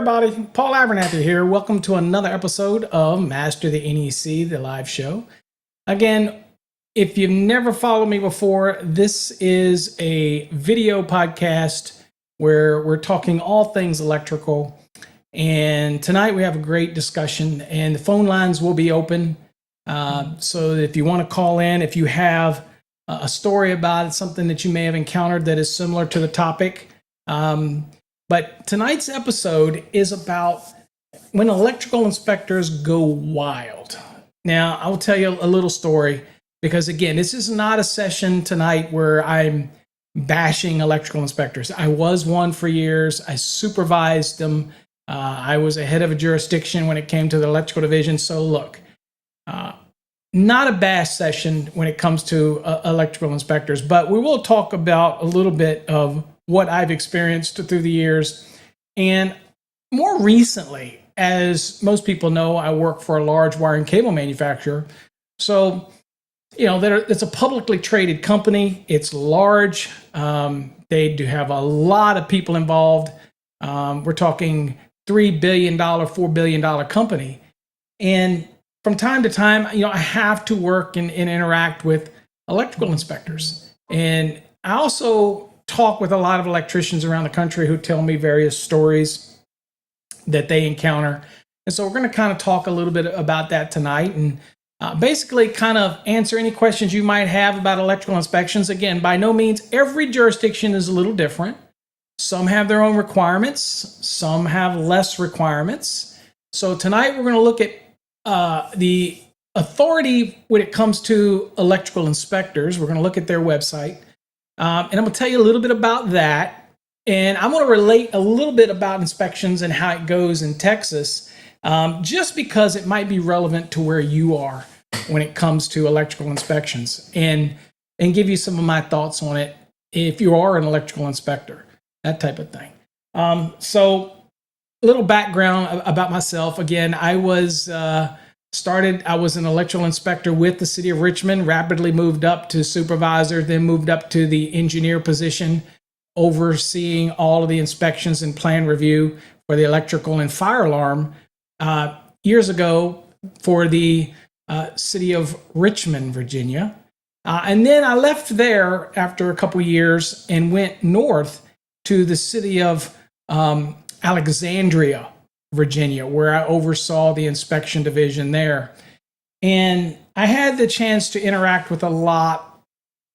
everybody, Paul Abernathy here. Welcome to another episode of Master the NEC, the live show. Again, if you've never followed me before, this is a video podcast where we're talking all things electrical. And tonight we have a great discussion, and the phone lines will be open. So if you want to call in, if you have a story about it, something that you may have encountered that is similar to the topic. But tonight's episode is about when electrical inspectors go wild. Now, I'll tell you a little story because, again, this is not a session tonight where I'm bashing electrical inspectors. I was one for years. I supervised them. I was a head of a jurisdiction when it came to the electrical division. So look, not a bash session when it comes to electrical inspectors, but we will talk about a little bit of what I've experienced through the years. And more recently, as most people know, I work for a large wire and cable manufacturer. So, you know, it's a publicly traded company. It's large. They do have a lot of people involved. We're talking $3 billion, $4 billion company. And from time to time, you know, I have to work and interact with electrical inspectors. And I also talk with a lot of electricians around the country who tell me various stories that they encounter. And so we're going to kind of talk a little bit about that tonight and basically kind of answer any questions you might have about electrical inspections. Again, by no means every jurisdiction is a little different. Some have their own requirements. Some have less requirements. So tonight we're going to look at the authority when it comes to electrical inspectors. We're going to look at their website. And I'm going to tell you a little bit about that. And I'm going to relate a little bit about inspections and how it goes in Texas, just because it might be relevant to where you are when it comes to electrical inspections, and give you some of my thoughts on it if you are an electrical inspector, that type of thing. So a little background about myself. Again, I was an electrical inspector with the city of Richmond, rapidly moved up to supervisor, then moved up to the engineer position, overseeing all of the inspections and plan review for the electrical and fire alarm years ago for the city of Richmond, Virginia. And then I left there after a couple years and went north to the city of Alexandria, Virginia, where I oversaw the inspection division there. And I had the chance to interact with a lot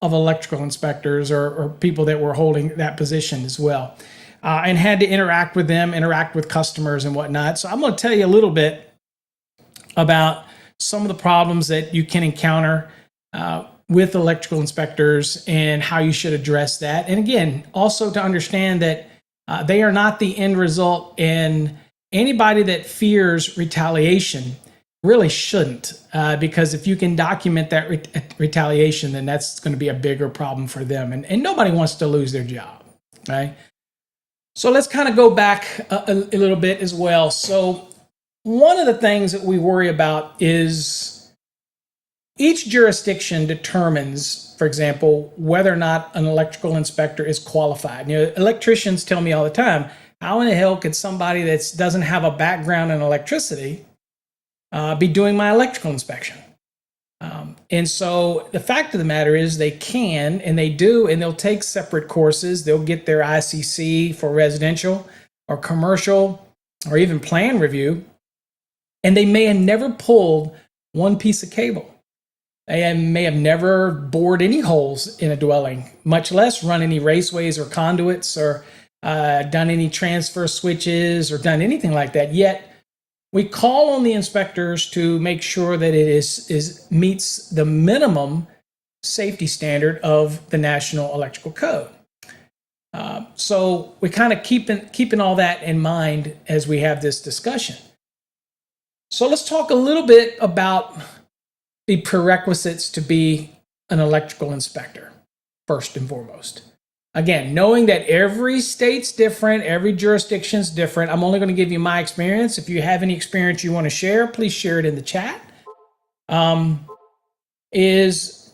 of electrical inspectors or people that were holding that position as well, and had to interact with them, interact with customers and whatnot. So I'm going to tell you a little bit about some of the problems that you can encounter with electrical inspectors and how you should address that. And again, also to understand that they are not the end result, and anybody that fears retaliation really shouldn't, because if you can document that retaliation, then that's going to be a bigger problem for them. And nobody wants to lose their job, right? So let's kind of go back a little bit as well. So one of the things that we worry about is each jurisdiction determines, for example, whether or not an electrical inspector is qualified. You know, electricians tell me all the time, how in the hell could somebody that doesn't have a background in electricity be doing my electrical inspection? And so the fact of the matter is they can, and they do, and they'll take separate courses. They'll get their ICC for residential or commercial or even plan review, and they may have never pulled one piece of cable. They may have never bored any holes in a dwelling, much less run any raceways or conduits or done any transfer switches or done anything like that. Yet we call on the inspectors to make sure that it meets the minimum safety standard of the National Electrical Code. So we kind of keeping all that in mind as we have this discussion. So let's talk a little bit about the prerequisites to be an electrical inspector, first and foremost. Again, knowing that every state's different, every jurisdiction's different, I'm only going to give you my experience. If you have any experience you want to share, please share it in the chat. Is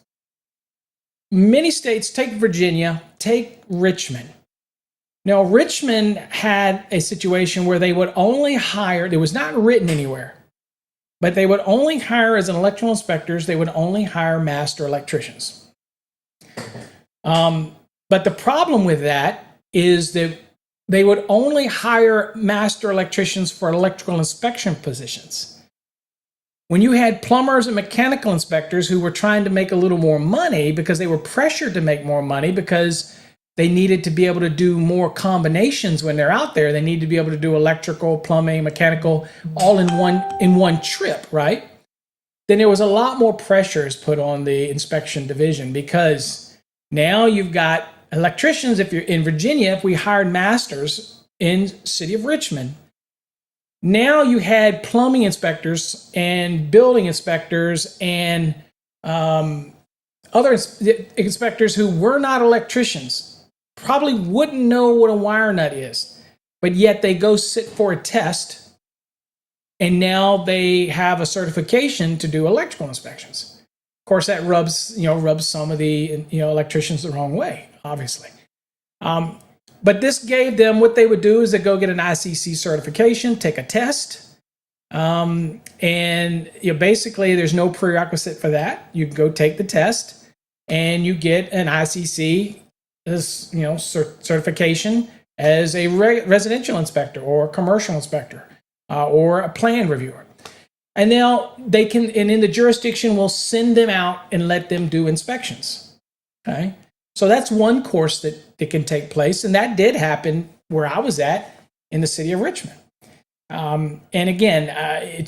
many states, take Virginia, take Richmond. Now, Richmond had a situation where they would only hire, it was not written anywhere, but they would only hire as an electrical inspectors, they would only hire master electricians. But the problem with that is that they would only hire master electricians for electrical inspection positions. When you had plumbers and mechanical inspectors who were trying to make a little more money because they were pressured to make more money because they needed to be able to do more combinations when they're out there. They need to be able to do electrical, plumbing, mechanical, all in one trip, right? Then there was a lot more pressures put on the inspection division because now you've got electricians. If you're in Virginia, if we hired masters in city of Richmond, now you had plumbing inspectors and building inspectors and other inspectors who were not electricians, probably wouldn't know what a wire nut is, but yet they go sit for a test and now they have a certification to do electrical inspections. Of course, that rubs some of the electricians the wrong way, obviously. But this gave them, what they would do is they go get an ICC certification, take a test, and basically there's no prerequisite for that. You go take the test and you get an ICC certification as a residential inspector or a commercial inspector or a plan reviewer. And now they can, and in the jurisdiction will send them out and let them do inspections. Okay. So that's one course that can take place. And that did happen where I was at in the city of Richmond. And again,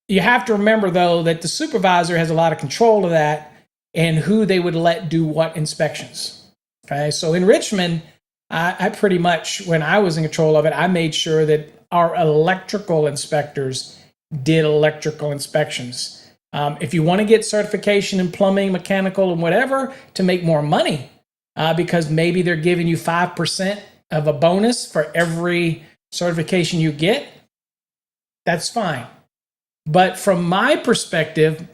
you have to remember though, that the supervisor has a lot of control of that and who they would let do what inspections. Okay. So in Richmond, I pretty much, when I was in control of it, I made sure that our electrical inspectors did electrical inspections. If you want to get certification in plumbing, mechanical, and whatever to make more money, because maybe they're giving you 5% of a bonus for every certification you get, that's fine. But from my perspective,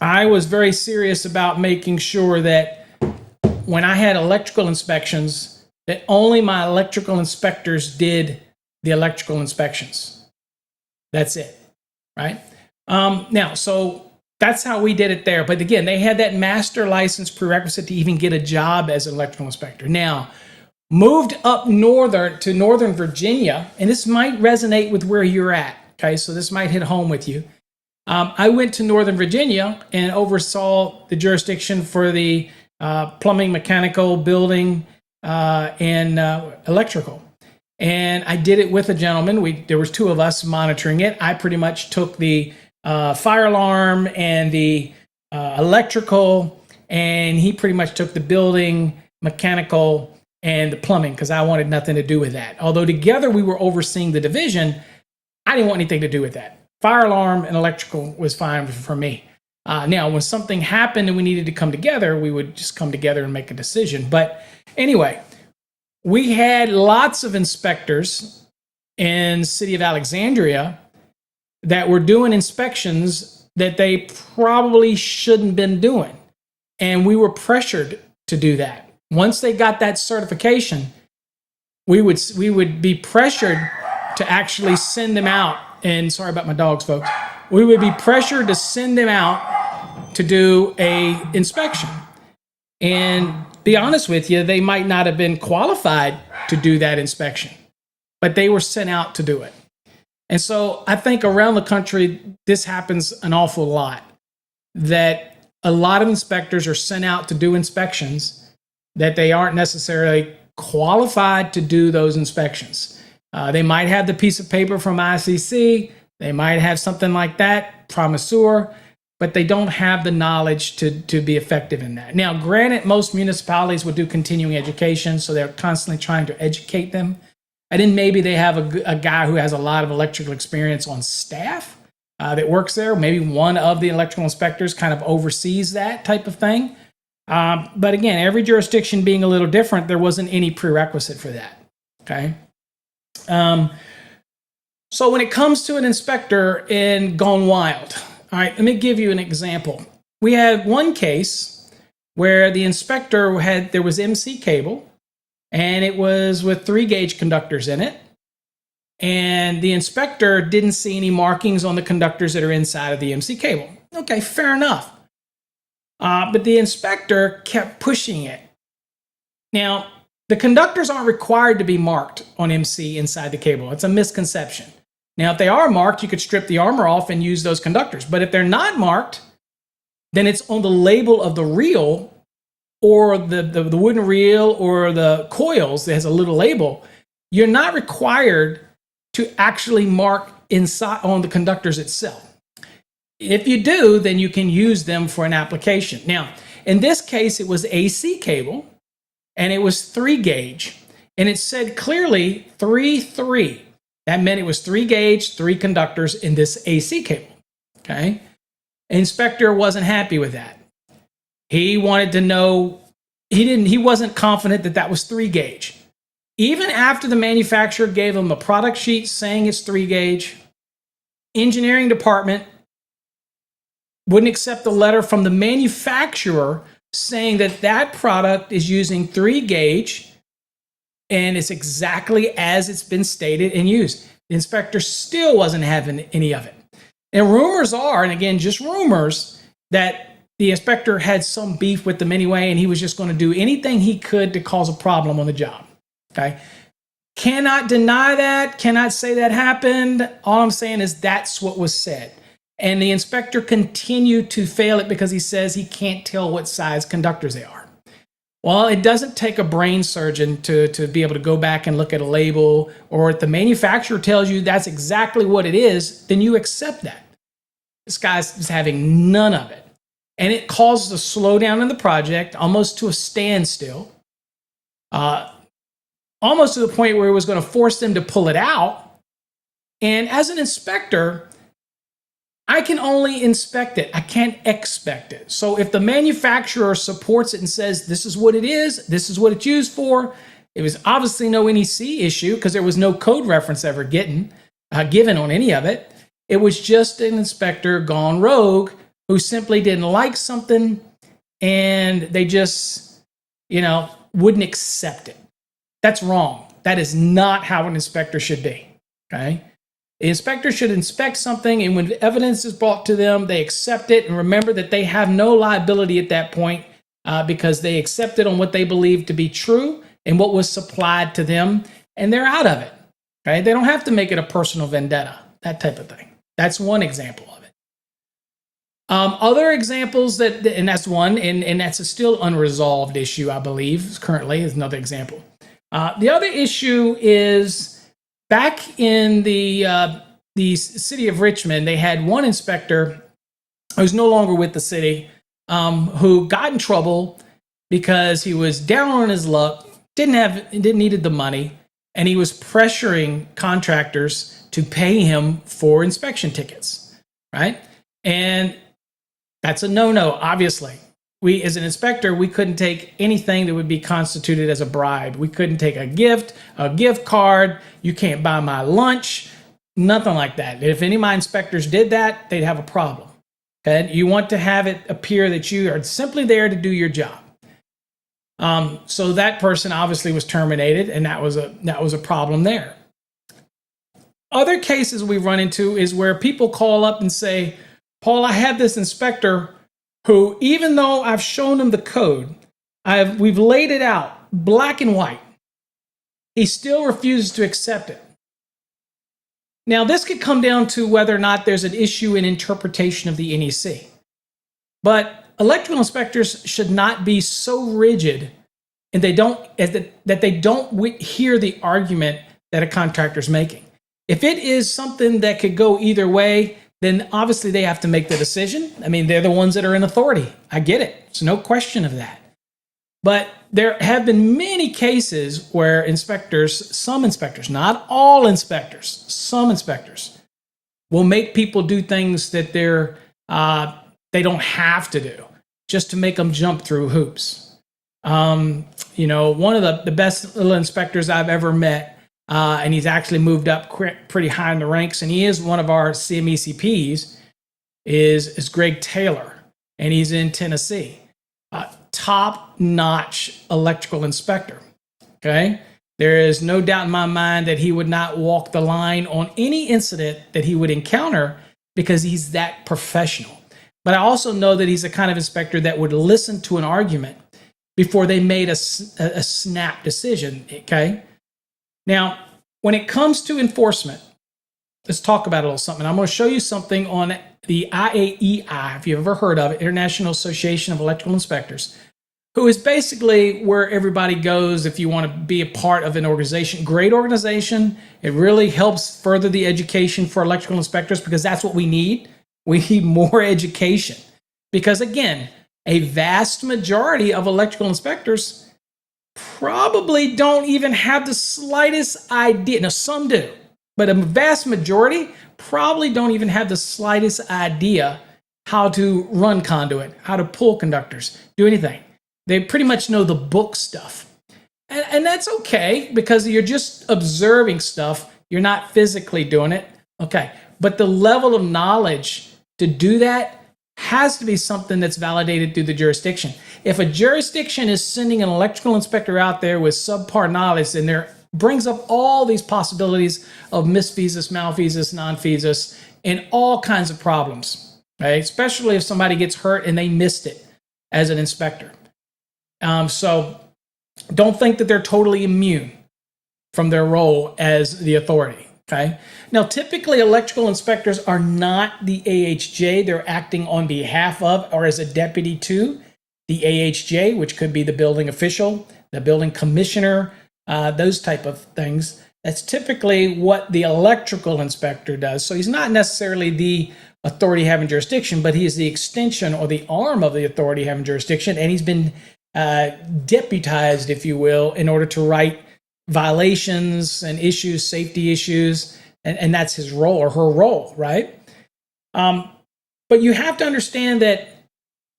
I was very serious about making sure that when I had electrical inspections, that only my electrical inspectors did the electrical inspections. That's it, right? Now, so that's how we did it there. But again, they had that master license prerequisite to even get a job as an electrical inspector. Now, moved up northern to Northern Virginia, and this might resonate with where you're at, okay? So this might hit home with you. I went to Northern Virginia and oversaw the jurisdiction for the plumbing, mechanical, building, and electrical. And I did it with a gentleman. There was two of us monitoring it. I pretty much took the fire alarm and the electrical, and he pretty much took the building, mechanical, and the plumbing because I wanted nothing to do with that. Although together we were overseeing the division, I didn't want anything to do with that. Fire alarm and electrical was fine for me. Now, when something happened and we needed to come together, we would just come together and make a decision. But anyway, we had lots of inspectors in the city of Alexandria that were doing inspections that they probably shouldn't been doing. And we were pressured to do that. Once they got that certification, we would be pressured to actually send them out. And sorry about my dogs, folks. We would be pressured to send them out to do a inspection. And be honest with you, they might not have been qualified to do that inspection, but they were sent out to do it. And so I think around the country, this happens an awful lot, that a lot of inspectors are sent out to do inspections that they aren't necessarily qualified to do those inspections. They might have the piece of paper from ICC, they might have something like that, promisor, but they don't have the knowledge to be effective in that. Now, granted, most municipalities will do continuing education, so they're constantly trying to educate them. And then maybe they have a guy who has a lot of electrical experience on staff that works there. Maybe one of the electrical inspectors kind of oversees that type of thing. But again, every jurisdiction being a little different, there wasn't any prerequisite for that. Okay. So when it comes to an inspector in Gone Wild, all right, let me give you an example. We had one case where the inspector there was MC cable, and it was with 3-gauge conductors in it. And the inspector didn't see any markings on the conductors that are inside of the MC cable. Okay, fair enough. But the inspector kept pushing it. Now, the conductors aren't required to be marked on MC inside the cable. It's a misconception. Now, if they are marked, you could strip the armor off and use those conductors. But if they're not marked, then it's on the label of the reel, or the wooden reel, or the coils that has a little label. You're not required to actually mark inside on the conductors itself. If you do, then you can use them for an application. Now, in this case, it was AC cable, and it was 3-gauge, and it said clearly 3-3. That meant it was 3-gauge, 3 conductors in this AC cable. Okay, inspector wasn't happy with that. He wanted to know. He wasn't confident that that was 3-gauge. Even after the manufacturer gave him a product sheet saying it's 3-gauge, engineering department wouldn't accept the letter from the manufacturer saying that that product is using 3-gauge and it's exactly as it's been stated and used. The inspector still wasn't having any of it. And rumors are, and again, just rumors, that the inspector had some beef with them anyway, and he was just going to do anything he could to cause a problem on the job. Okay? Cannot deny that, cannot say that happened. All I'm saying is that's what was said. And the inspector continued to fail it because he says he can't tell what size conductors they are. Well, it doesn't take a brain surgeon to be able to go back and look at a label, or if the manufacturer tells you that's exactly what it is, then you accept that. This guy's having none of it. And it caused a slowdown in the project, almost to a standstill, almost to the point where it was going to force them to pull it out. And as an inspector, I can only inspect it. I can't expect it. So if the manufacturer supports it and says, this is what it is, this is what it's used for, it was obviously no NEC issue because there was no code reference ever given on any of it. It was just an inspector gone rogue who simply didn't like something, and they just, wouldn't accept it. That's wrong. That is not how an inspector should be, okay? The inspector should inspect something, and when evidence is brought to them, they accept it, and remember that they have no liability at that point because they accepted on what they believe to be true and what was supplied to them, and they're out of it, right? They don't have to make it a personal vendetta, that type of thing. That's one example of it. Other examples and that's one, and that's a still unresolved issue, I believe, currently, is another example. The other issue is back in the city of Richmond, they had one inspector who's no longer with the city, who got in trouble because he was down on his luck, needed the money, and he was pressuring contractors to pay him for inspection tickets, right? And that's a no-no, obviously. We, as an inspector, we couldn't take anything that would be constituted as a bribe. We couldn't take a gift card. You can't buy my lunch, nothing like that. If any of my inspectors did that, they'd have a problem. Okay? You want to have it appear that you are simply there to do your job. So that person obviously was terminated, and that was a problem there. Other cases we run into is where people call up and say, Paul, I have this inspector who, even though I've shown him the code, we've laid it out black and white, he still refuses to accept it. Now, this could come down to whether or not there's an issue in interpretation of the NEC. But electrical inspectors should not be so rigid and that they don't hear the argument that a contractor's making. If it is something that could go either way, then obviously they have to make the decision. I mean, they're the ones that are in authority. I get it. There's no question of that. But there have been many cases where some inspectors, not all inspectors, some inspectors will make people do things that they don't have to do just to make them jump through hoops. One of the best little inspectors I've ever met, and he's actually moved up pretty high in the ranks, and he is one of our CMECPs, is Greg Taylor, and he's in Tennessee. Top-notch electrical inspector. Okay. There is no doubt in my mind that he would not walk the line on any incident that he would encounter because he's that professional. But I also know that he's the kind of inspector that would listen to an argument before they made a snap decision. Okay. Now, when it comes to enforcement, let's talk about a little something. I'm going to show you something on the IAEI, if you've ever heard of it, International Association of Electrical Inspectors, who is basically where everybody goes if you want to be a part of an organization. Great organization. It really helps further the education for electrical inspectors because that's what we need. We need more education because, again, a vast majority of electrical inspectors probably don't even have the slightest idea. Now, some do, but a vast majority probably don't even have the slightest idea how to run conduit, how to pull conductors, do anything. They pretty much know the book stuff. And that's okay because you're just observing stuff. You're not physically doing it. Okay. But the level of knowledge to do that has to be something that's validated through the jurisdiction. If a jurisdiction is sending an electrical inspector out there with subpar knowledge, and there brings up all these possibilities of misfeasance, malfeasance, non-feasance, and all kinds of problems, right? Especially if somebody gets hurt and they missed it as an inspector. So don't think that they're totally immune from their role as the authority, okay? Now, typically, electrical inspectors are not the AHJ. They're acting on behalf of or as a deputy to the AHJ, which could be the building official, the building commissioner, those type of things. That's typically what the electrical inspector does. So he's not necessarily the authority having jurisdiction, but he is the extension or the arm of the authority having jurisdiction, and he's been deputized, if you will, in order to write violations and issues, safety issues, and that's his role or her role, right? But you have to understand that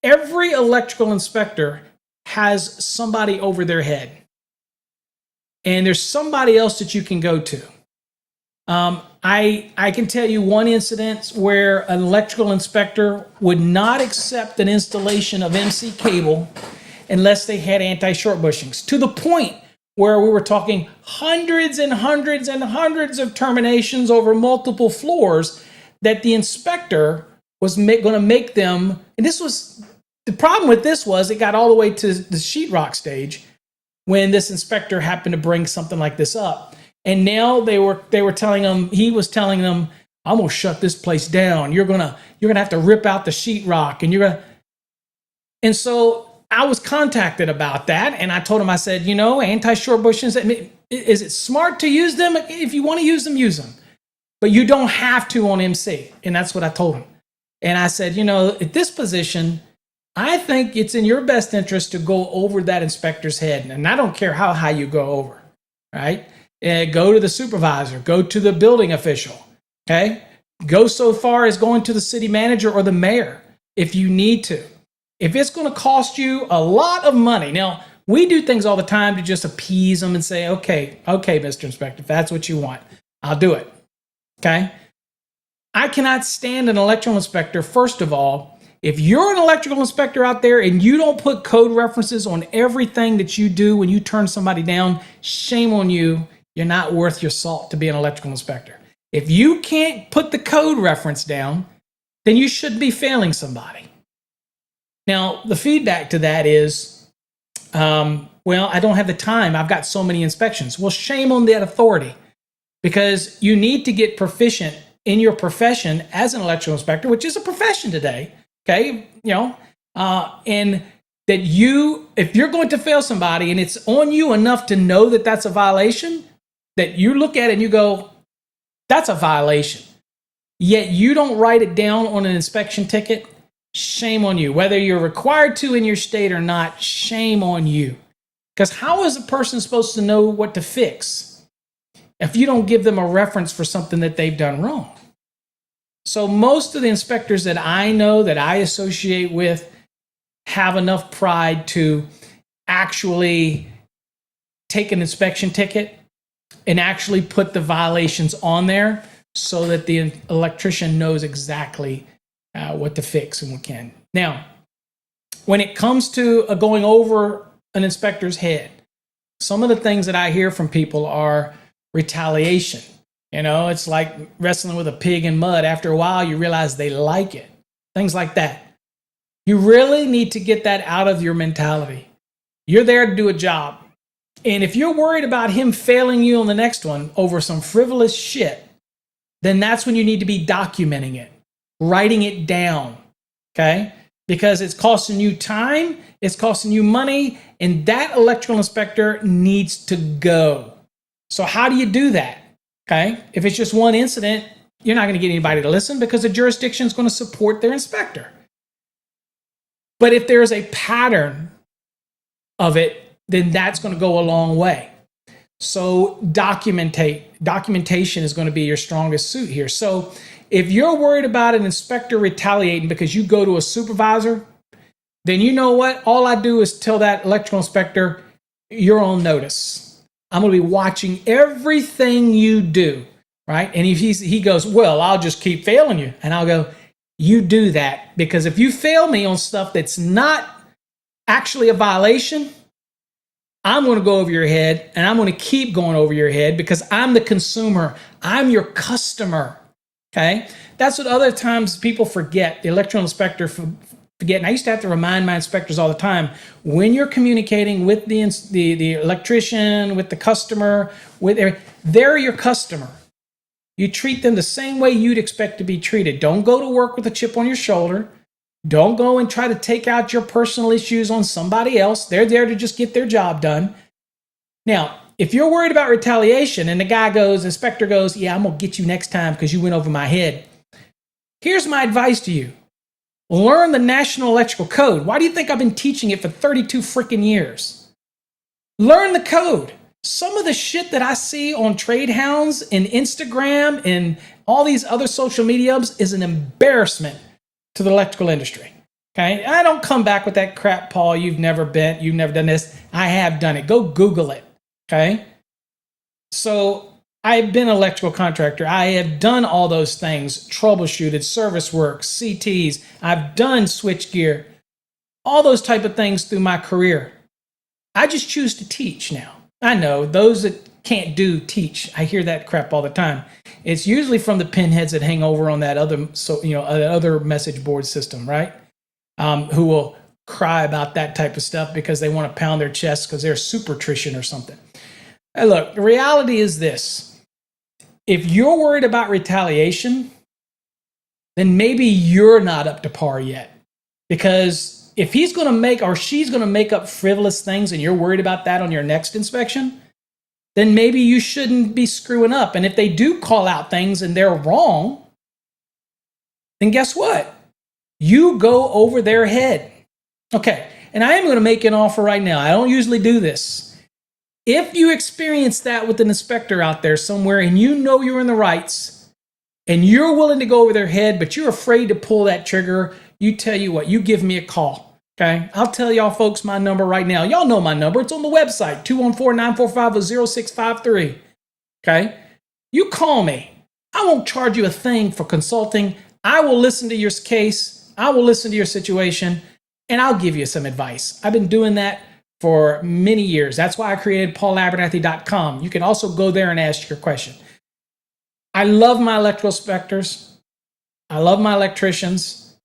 every electrical inspector has somebody over their head, and there's somebody else that you can go to. I can tell you one incident where an electrical inspector would not accept an installation of MC cable unless they had anti-short bushings, to the point where we were talking hundreds and hundreds and hundreds of terminations over multiple floors that the inspector was going to make them. And this was the problem with this was it got all the way to the sheetrock stage when this inspector happened to bring something like this up. And now they were telling him, he was telling them, I'm going to shut this place down. You're going to have to rip out the sheetrock and so I was contacted about that, and I told him, I said, anti-short bushings, is it smart to use them? If you want to use them. But you don't have to on MC, and that's what I told him. And I said, at this position, I think it's in your best interest to go over that inspector's head, and I don't care how high you go over, right? Go to the supervisor, go to the building official, okay? Go so far as going to the city manager or the mayor if you need to. If it's going to cost you a lot of money. Now, we do things all the time to just appease them and say, okay, Mr. Inspector, if that's what you want, I'll do it. Okay? I cannot stand an electrical inspector, first of all. If you're an electrical inspector out there and you don't put code references on everything that you do when you turn somebody down, shame on you. You're not worth your salt to be an electrical inspector. If you can't put the code reference down, then you should be failing somebody. Now, the feedback to that is, well, I don't have the time. I've got so many inspections. Well, shame on that authority because you need to get proficient in your profession as an electrical inspector, which is a profession today, okay? And that if you're going to fail somebody and it's on you enough to know that that's a violation, that you look at it and you go, that's a violation. Yet you don't write it down on an inspection ticket, shame on you. Whether you're required to in your state or not, shame on you. Because how is a person supposed to know what to fix if you don't give them a reference for something that they've done wrong? So most of the inspectors that I know, that I associate with, have enough pride to actually take an inspection ticket and actually put the violations on there so that the electrician knows exactly what to fix and what can. Now, when it comes to going over an inspector's head, some of the things that I hear from people are retaliation. It's like wrestling with a pig in mud. After a while, you realize they like it. Things like that. You really need to get that out of your mentality. You're there to do a job. And if you're worried about him failing you on the next one over some frivolous shit, then that's when you need to be documenting it, writing it down, okay? Because it's costing you time, it's costing you money, and that electrical inspector needs to go. So how do you do that? Okay, if it's just one incident, you're not going to get anybody to listen because the jurisdiction is going to support their inspector. But if there's a pattern of it, then that's going to go a long way. So documentation is going to be your strongest suit here. So if you're worried about an inspector retaliating because you go to a supervisor, then you know what? All I do is tell that electrical inspector, you're on notice. I'm going to be watching everything you do, right? And if he goes, well, I'll just keep failing you. And I'll go, you do that. Because if you fail me on stuff that's not actually a violation, I'm going to go over your head, and I'm going to keep going over your head because I'm the consumer. I'm your customer, okay? That's what other times people forget. The electrical inspector forget. And I used to have to remind my inspectors all the time, when you're communicating with the electrician, with the customer, they're your customer. You treat them the same way you'd expect to be treated. Don't go to work with a chip on your shoulder. Don't go and try to take out your personal issues on somebody else. They're there to just get their job done. Now, if you're worried about retaliation and the inspector goes, yeah, I'm going to get you next time because you went over my head. Here's my advice to you. Learn the National Electrical Code. Why do you think I've been teaching it for 32 freaking years? Learn the code. Some of the shit that I see on Trade Hounds and Instagram and all these other social medias is an embarrassment to the electrical industry. Okay? I don't come back with that crap, Paul. You've never done this. I have done it. Go Google it. Okay? So I've been an electrical contractor. I have done all those things, troubleshooted, service work, CTs. I've done switchgear, all those type of things through my career. I just choose to teach now. I know those that can't teach. I hear that crap all the time. It's usually from the pinheads that hang over on that other message board system, right? Who will cry about that type of stuff because they want to pound their chest because they're a supertrician or something. Hey, look, the reality is this. If you're worried about retaliation, then maybe you're not up to par yet. Because if he's going to make or she's going to make up frivolous things and you're worried about that on your next inspection, then maybe you shouldn't be screwing up. And if they do call out things and they're wrong, then guess what? You go over their head. Okay, and I am going to make an offer right now. I don't usually do this. If you experience that with an inspector out there somewhere and you know you're in the rights and you're willing to go over their head, but you're afraid to pull that trigger, you tell you what, you give me a call, okay? I'll tell y'all folks my number right now. Y'all know my number. It's on the website, 214-945-0653, okay? You call me. I won't charge you a thing for consulting. I will listen to your case. I will listen to your situation, and I'll give you some advice. I've been doing that for many years. That's why I created paulabernathy.com. You can also go there and ask your question. I love my electrical inspectors. I love my electricians.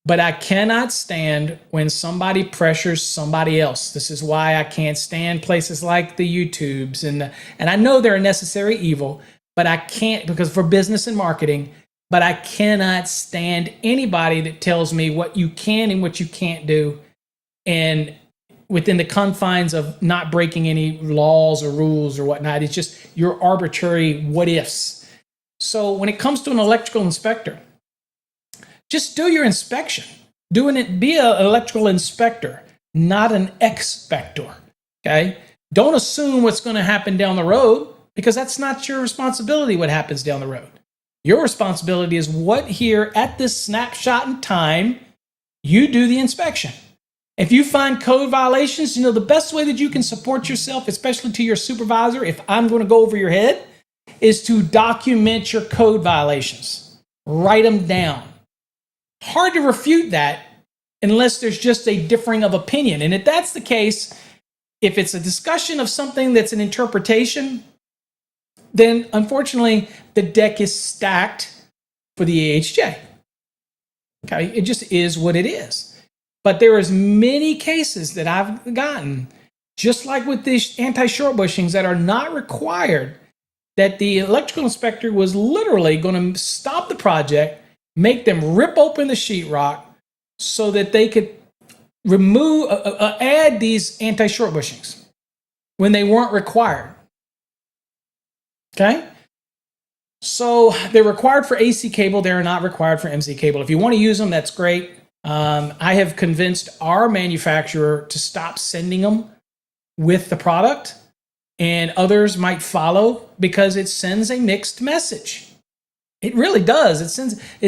But I cannot stand when somebody pressures somebody else. This is why I can't stand places like the YouTubes. And I know they're a necessary evil, but I can't, because for business and marketing, but I cannot stand anybody that tells me what you can and what you can't do. And within the confines of not breaking any laws or rules or whatnot. It's just your arbitrary what ifs. So when it comes to an electrical inspector, just do your inspection. Be an electrical inspector, not an expector. Okay? Don't assume what's going to happen down the road, because that's not your responsibility what happens down the road. Your responsibility is what here at this snapshot in time, you do the inspection. If you find code violations, the best way that you can support yourself, especially to your supervisor, if I'm going to go over your head, is to document your code violations. Write them down. Hard to refute that unless there's just a differing of opinion. And if that's the case, If it's a discussion of something that's an interpretation, then unfortunately the deck is stacked for the AHJ. Okay, it just is what it is. But there is many cases that I've gotten, just like with these anti-short bushings, that are not required, that the electrical inspector was literally going to stop the project, make them rip open the sheetrock so that they could remove, add these anti-short bushings when they weren't required. Okay? So they're required for AC cable. They're not required for MC cable. If you want to use them, that's great. I have convinced our manufacturer to stop sending them with the product, and others might follow because it sends a mixed message. It really does. It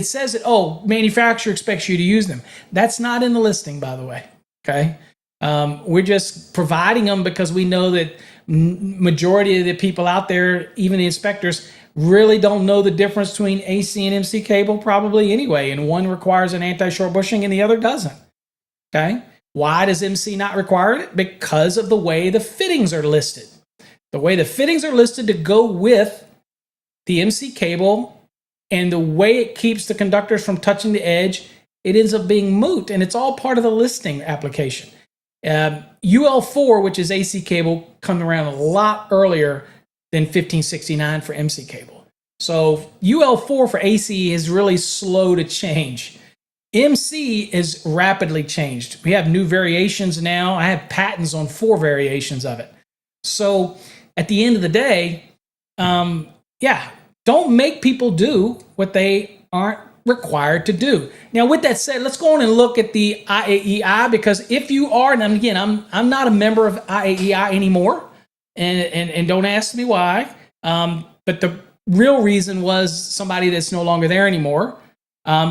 says that, oh, manufacturer expects you to use them. That's not in the listing, by the way. Okay. We're just providing them because we know that majority of the people out there, even the inspectors, really don't know the difference between AC and MC cable probably anyway, and one requires an anti-short bushing and the other doesn't. Okay? Why does MC not require it? Because of the way the fittings are listed. The way the fittings are listed to go with the MC cable and the way it keeps the conductors from touching the edge, it ends up being moot, and it's all part of the listing application. UL4, which is AC cable, come around a lot earlier than 1569 for MC cable. So UL4 for AC is really slow to change. MC is rapidly changed. We have new variations now. I have patents on 4 variations of it. So at the end of the day, don't make people do what they aren't required to do. Now, with that said, let's go on and look at the IAEI, because if you are, and again, I'm not a member of IAEI anymore, and don't ask me why, but the real reason was somebody that's no longer there anymore.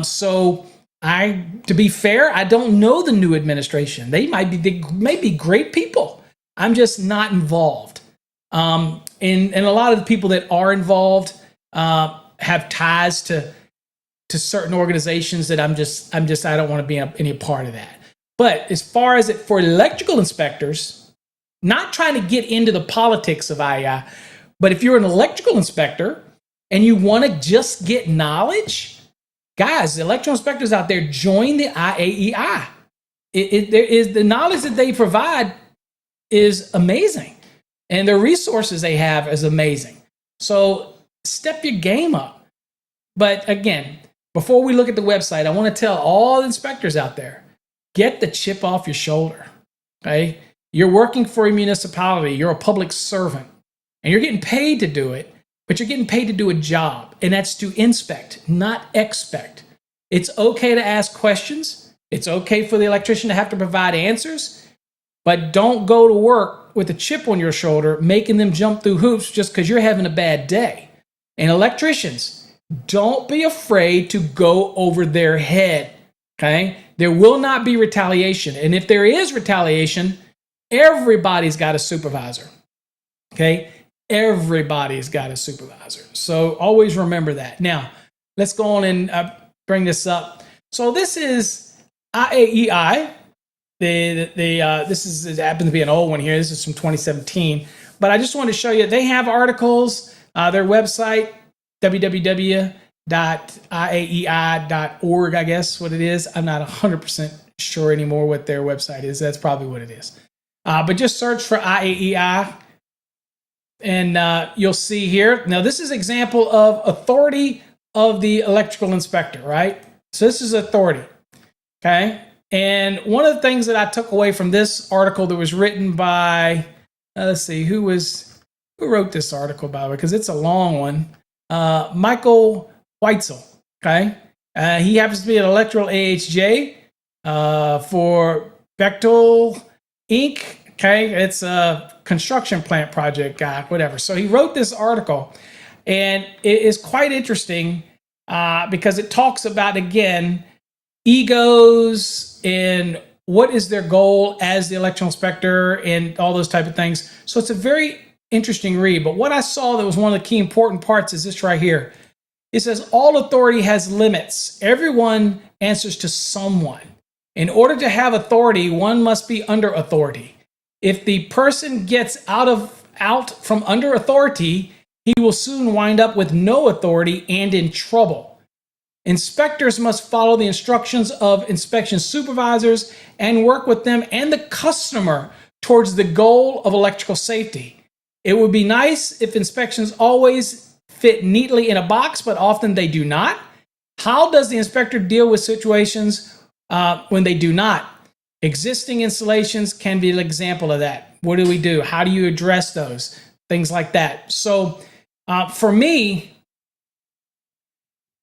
So to be fair, I don't know the new administration. They may be great people. I'm just not involved. And a lot of the people that are involved have ties to certain organizations that I don't want to be any part of that. But as far as for electrical inspectors, not trying to get into the politics of IAEI, but if you're an electrical inspector and you want to just get knowledge, guys, the electrical inspectors out there, join the IAEI. There is the knowledge that they provide is amazing, and the resources they have is amazing. So step your game up. But again, before we look at the website, I want to tell all the inspectors out there, get the chip off your shoulder. Okay? You're working for a municipality, you're a public servant, and you're getting paid to do it, but you're getting paid to do a job, and that's to inspect, not expect. It's okay to ask questions. It's okay for the electrician to have to provide answers, but don't go to work with a chip on your shoulder, making them jump through hoops just because you're having a bad day. And electricians, don't be afraid to go over their head, okay? There will not be retaliation. And if there is retaliation, everybody's got a supervisor, okay? Everybody's got a supervisor. So always remember that. Now, let's go on and bring this up. So this is IAEI. This happens to be an old one here. This is from 2017. But I just want to show you, they have articles, their website, www.iaei.org, I guess what it is. I'm not 100% sure anymore what their website is. That's probably what it is. But just search for IAEI, and you'll see here. Now, this is an example of authority of the electrical inspector, right? So this is authority, okay? And one of the things that I took away from this article that was written by, let's see, who wrote this article, by the way, because it's a long one. Michael Weitzel, okay? He happens to be an electrical AHJ for Bechtel Inc., okay? It's a construction plant project guy, whatever. So he wrote this article, and it is quite interesting because it talks about, again, egos and what is their goal as the electrical inspector and all those type of things. So it's a very interesting read. But what I saw that was one of the key important parts is this right here. It says all authority has limits. Everyone answers to someone. In order to have authority, one must be under authority. If the person gets out from under authority, he will soon wind up with no authority and in trouble. Inspectors must follow the instructions of inspection supervisors and work with them and the customer towards the goal of electrical safety. It would be nice if inspections always fit neatly in a box, but often they do not. How does the inspector deal with situations when they do not? Existing installations can be an example of that. What do we do? How do you address those? Things like that. So for me,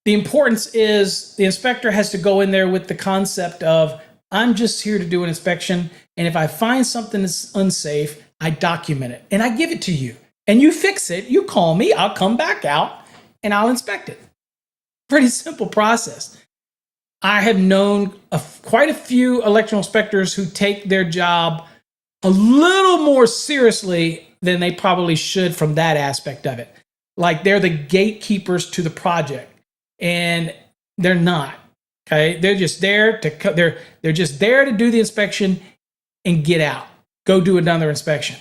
the importance is the inspector has to go in there with the concept of, I'm just here to do an inspection, and if I find something that's unsafe, I document it, and I give it to you. And you fix it, you call me, I'll come back out, and I'll inspect it. Pretty simple process. I have known quite a few electrical inspectors who take their job a little more seriously than they probably should from that aspect of it. Like they're the gatekeepers to the project, and they're not. Okay, they're just there to they're just there to do the inspection and get out. Go do another inspection.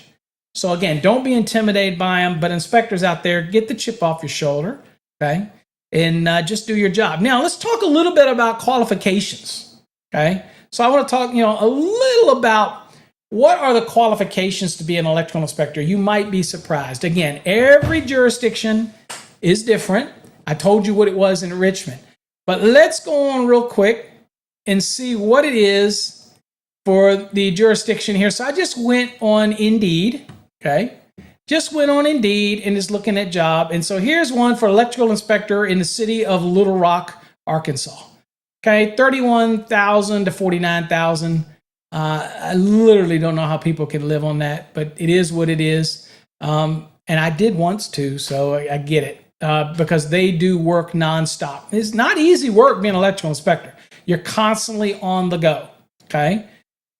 So again, don't be intimidated by them. But inspectors out there, get the chip off your shoulder. Okay. And just do your job. Now, let's talk a little bit about qualifications, okay? So I want to talk, a little about what are the qualifications to be an electrical inspector. You might be surprised. Again, every jurisdiction is different. I told you what it was in Richmond. But let's go on real quick and see what it is for the jurisdiction here. So I just went on Indeed, okay? Just went on Indeed and is looking at job. And so here's one for electrical inspector in the city of Little Rock, Arkansas. Okay, 31,000 to 49,000. I literally don't know how people can live on that, but it is what it is. And I did once too, so I get it because they do work nonstop. It's not easy work being an electrical inspector. You're constantly on the go. Okay,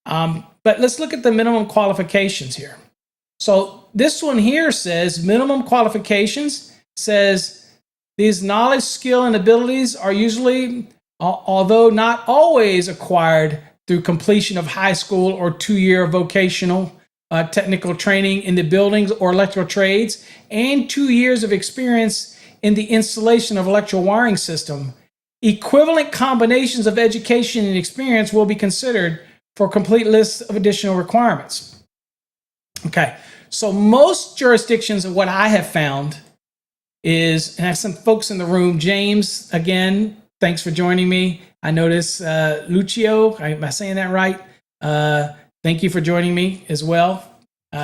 but let's look at the minimum qualifications here. So this one here says minimum qualifications says these knowledge, skill, and abilities are usually, although not always, acquired through completion of high school or 2-year vocational technical training in the buildings or electrical trades and 2 years of experience in the installation of electrical wiring system. Equivalent combinations of education and experience will be considered for a complete list of additional requirements. Okay, so most jurisdictions, of what I have found is, and I have some folks in the room. James, again, thanks for joining me. I notice Lucio, am I saying that right? Thank you for joining me as well.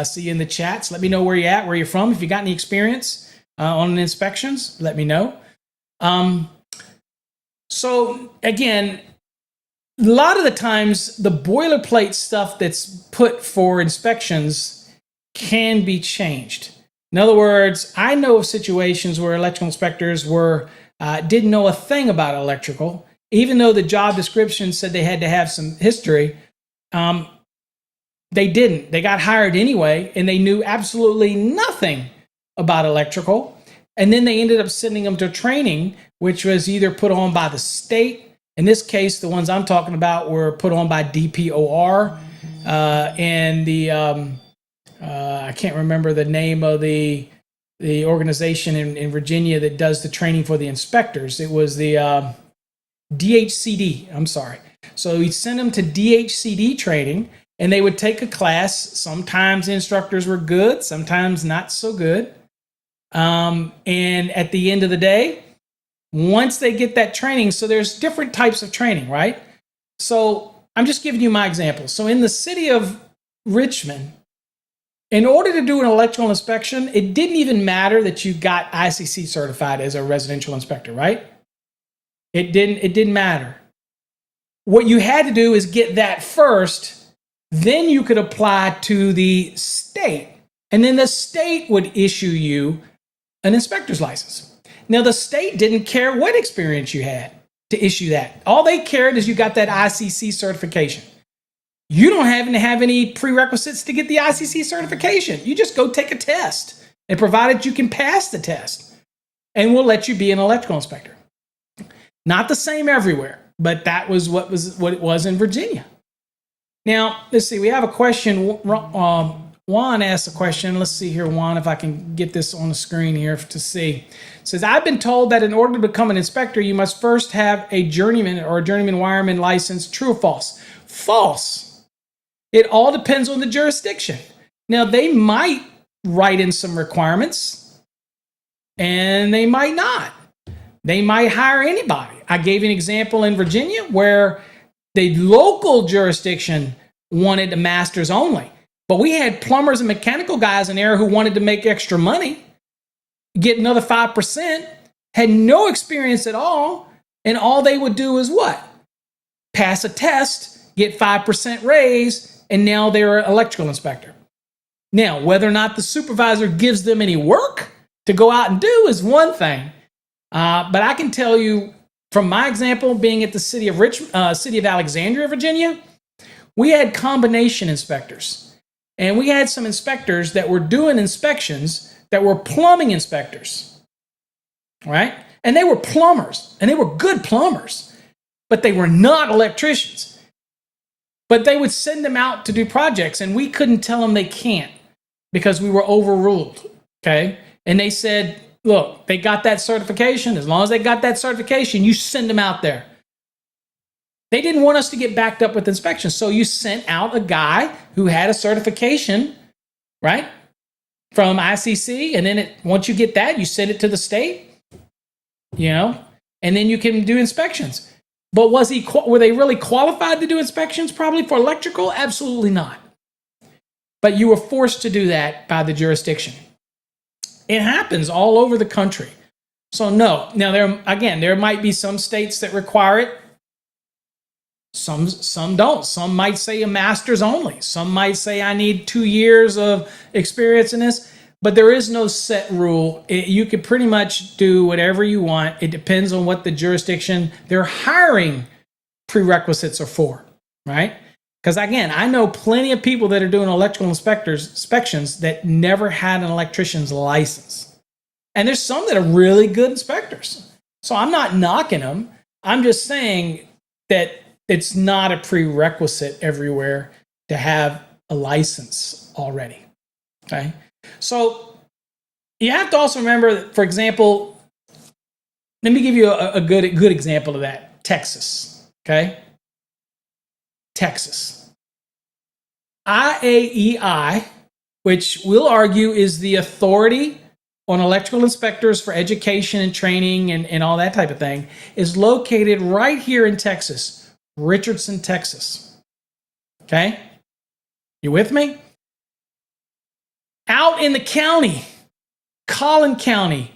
See you in the chats. Let me know where you're at, where you're from. If you got any experience on inspections, let me know. So again, a lot of the times the boilerplate stuff that's put for inspections can be changed. In other words, I know of situations where electrical inspectors didn't know a thing about electrical, even though the job description said they had to have some history. They didn't. They got hired anyway, and they knew absolutely nothing about electrical. And then they ended up sending them to training, which was either put on by the state. In this case, the ones I'm talking about were put on by DPOR and the I can't remember the name of the organization in Virginia that does the training for the inspectors. It was the DHCD. I'm sorry. So we'd send them to DHCD training, and they would take a class. Sometimes the instructors were good, sometimes not so good. And at the end of the day, once they get that training, so there's different types of training, right? So I'm just giving you my example. So in the city of Richmond, in order to do an electrical inspection, it didn't even matter that you got ICC certified as a residential inspector, right? It didn't matter. What you had to do is get that first, then you could apply to the state, and then the state would issue you an inspector's license. Now, the state didn't care what experience you had to issue that. All they cared is you got that ICC certification. You don't have to have any prerequisites to get the ICC certification. You just go take a test, and provided you can pass the test, and we'll let you be an electrical inspector. Not the same everywhere, but that was what it was in Virginia. Now, let's see. We have a question. Juan asked a question. Let's see here, Juan, if I can get this on the screen here to see. It says, I've been told that in order to become an inspector, you must first have a journeyman or a journeyman wireman license. True or false? False. It all depends on the jurisdiction. Now, they might write in some requirements, and they might not. They might hire anybody. I gave you an example in Virginia where the local jurisdiction wanted a master's only. But we had plumbers and mechanical guys in there who wanted to make extra money, get another 5%, had no experience at all, and all they would do is what? Pass a test, get 5% raise, and now they're an electrical inspector. Now, whether or not the supervisor gives them any work to go out and do is one thing. But I can tell you from my example, being at the city of Alexandria, Virginia, we had combination inspectors. And we had some inspectors that were doing inspections that were plumbing inspectors, right? And they were plumbers, and they were good plumbers, but they were not electricians. But they would send them out to do projects, and we couldn't tell them they can't because we were overruled, okay? And they said, look, they got that certification. As long as they got that certification, you send them out there. They didn't want us to get backed up with inspections. So you sent out a guy who had a certification, right, from ICC. And then once you get that, you send it to the state, and then you can do inspections. But were they really qualified to do inspections? Probably for electrical? Absolutely not. But you were forced to do that by the jurisdiction. It happens all over the country. So no. Now, there might be some states that require it. Some don't. Some might say a master's only. Some might say I need 2 years of experience in this. But there is no set rule. You can pretty much do whatever you want. It depends on what the jurisdiction they're hiring prerequisites are for, right? Because again, I know plenty of people that are doing electrical inspections that never had an electrician's license. And there's some that are really good inspectors. So I'm not knocking them. I'm just saying that it's not a prerequisite everywhere to have a license already, okay? So you have to also remember that, for example, let me give you a good example of that. Texas, okay? Texas. IAEI, which we'll argue is the authority on electrical inspectors for education and training and all that type of thing, is located right here in Texas. Richardson, Texas. Okay? You with me? Out in the county, Collin County,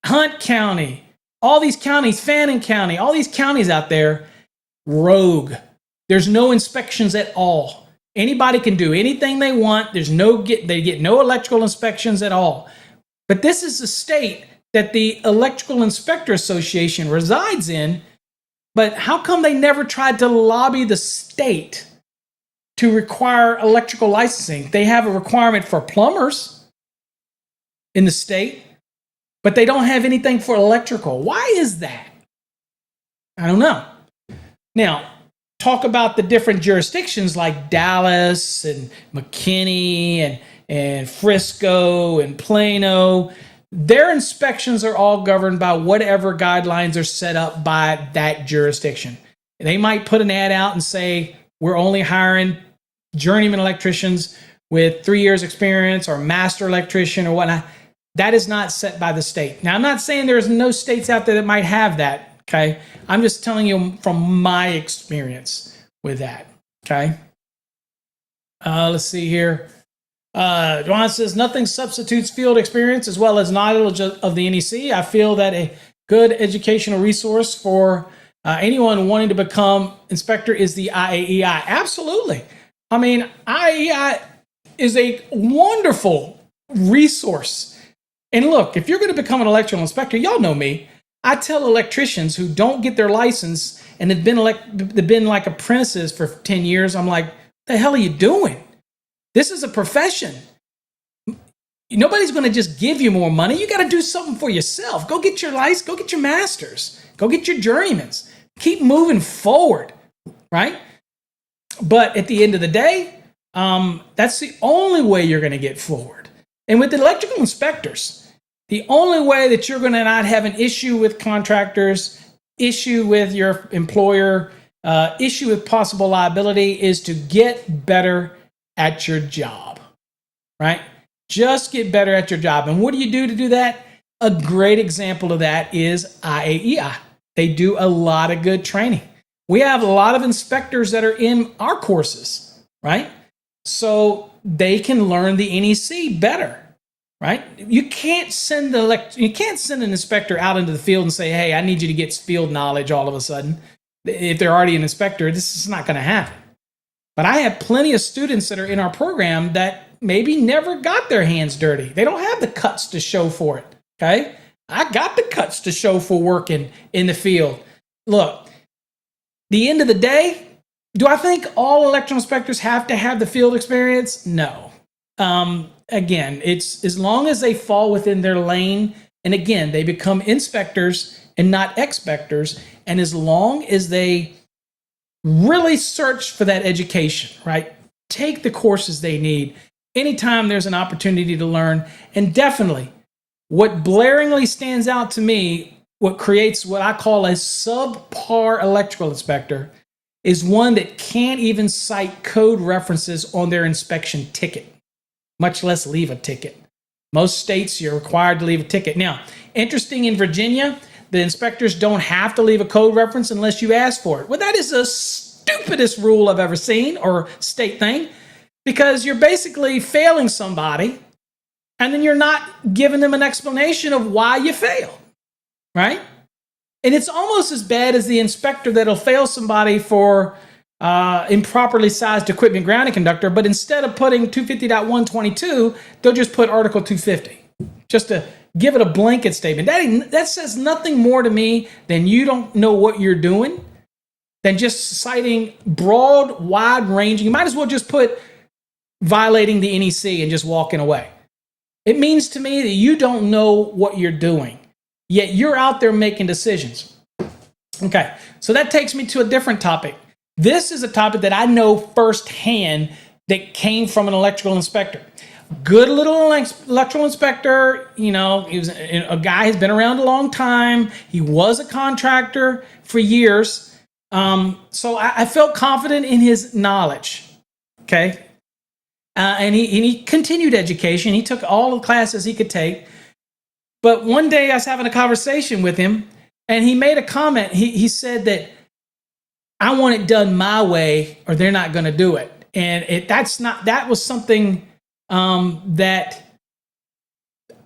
Hunt County, all these counties, Fannin County, all these counties out there, rogue. There's no inspections at all. Anybody can do anything they want. They get no electrical inspections at all. But this is the state that the Electrical Inspector Association resides in. But how come they never tried to lobby the state to require electrical licensing? They have a requirement for plumbers in the state, but they don't have anything for electrical. Why is that? I don't know. Now, talk about the different jurisdictions like Dallas and McKinney and Frisco and Plano. Their inspections are all governed by whatever guidelines are set up by that jurisdiction. They might put an ad out and say, we're only hiring journeyman electricians with 3 years experience or master electrician or whatnot. That is not set by the state. Now, I'm not saying there's no states out there that might have that, okay? I'm just telling you from my experience with that, okay? Let's see here. Ron says, nothing substitutes field experience as well as knowledge of the NEC. I feel that a good educational resource for anyone wanting to become inspector is the IAEI. Absolutely. I mean, IAEI is a wonderful resource. And look, if you're going to become an electrical inspector, y'all know me. I tell electricians who don't get their license and have been like apprentices for 10 years, I'm like, the hell are you doing? This is a profession. Nobody's going to just give you more money. You got to do something for yourself. Go get your license. Go get your master's. Go get your journeymans. Keep moving forward, right? But at the end of the day, that's the only way you're going to get forward. And with electrical inspectors, the only way that you're going to not have an issue with contractors, issue with your employer, issue with possible liability is to get better at your job, right? Just get better at your job. And what do you do to do that? A great example of that is IAEI. They do a lot of good training. We have a lot of inspectors that are in our courses, right? So they can learn the NEC better, right? You can't send an inspector out into the field and say, hey, I need you to get field knowledge all of a sudden. If they're already an inspector, this is not going to happen. But I have plenty of students that are in our program that maybe never got their hands dirty. They don't have the cuts to show for it, okay? I got the cuts to show for working in the field. Look, the end of the day, do I think all electrical inspectors have to have the field experience? No. Again, it's as long as they fall within their lane, and again, they become inspectors and not expectors, and as long as they really search for that education, right? Take the courses they need anytime there's an opportunity to learn. And definitely, what blaringly stands out to me, what creates what I call a subpar electrical inspector, is one that can't even cite code references on their inspection ticket, much less leave a ticket. Most states, you're required to leave a ticket. Now, interesting, in Virginia, the inspectors don't have to leave a code reference unless you ask for it. Well, that is the stupidest rule I've ever seen, or state thing, because you're basically failing somebody and then you're not giving them an explanation of why you failed, right? And it's almost as bad as the inspector that'll fail somebody for improperly sized equipment grounding conductor, but instead of putting 250.122, they'll just put Article 250, just to give it a blanket statement. That says nothing more to me than you don't know what you're doing, than just citing broad, wide-ranging. You might as well just put violating the NEC and just walking away. It means to me that you don't know what you're doing, yet you're out there making decisions. Okay, so that takes me to a different topic. This is a topic that I know firsthand that came from an electrical inspector. Good little electrical inspector, you know, he was a guy who's been around a long time. He was a contractor for years. So I felt confident in his knowledge, okay? And he continued education. He took all the classes he could take. But one day I was having a conversation with him, and he made a comment. He said that I want it done my way, or they're not going to do it. And that was something that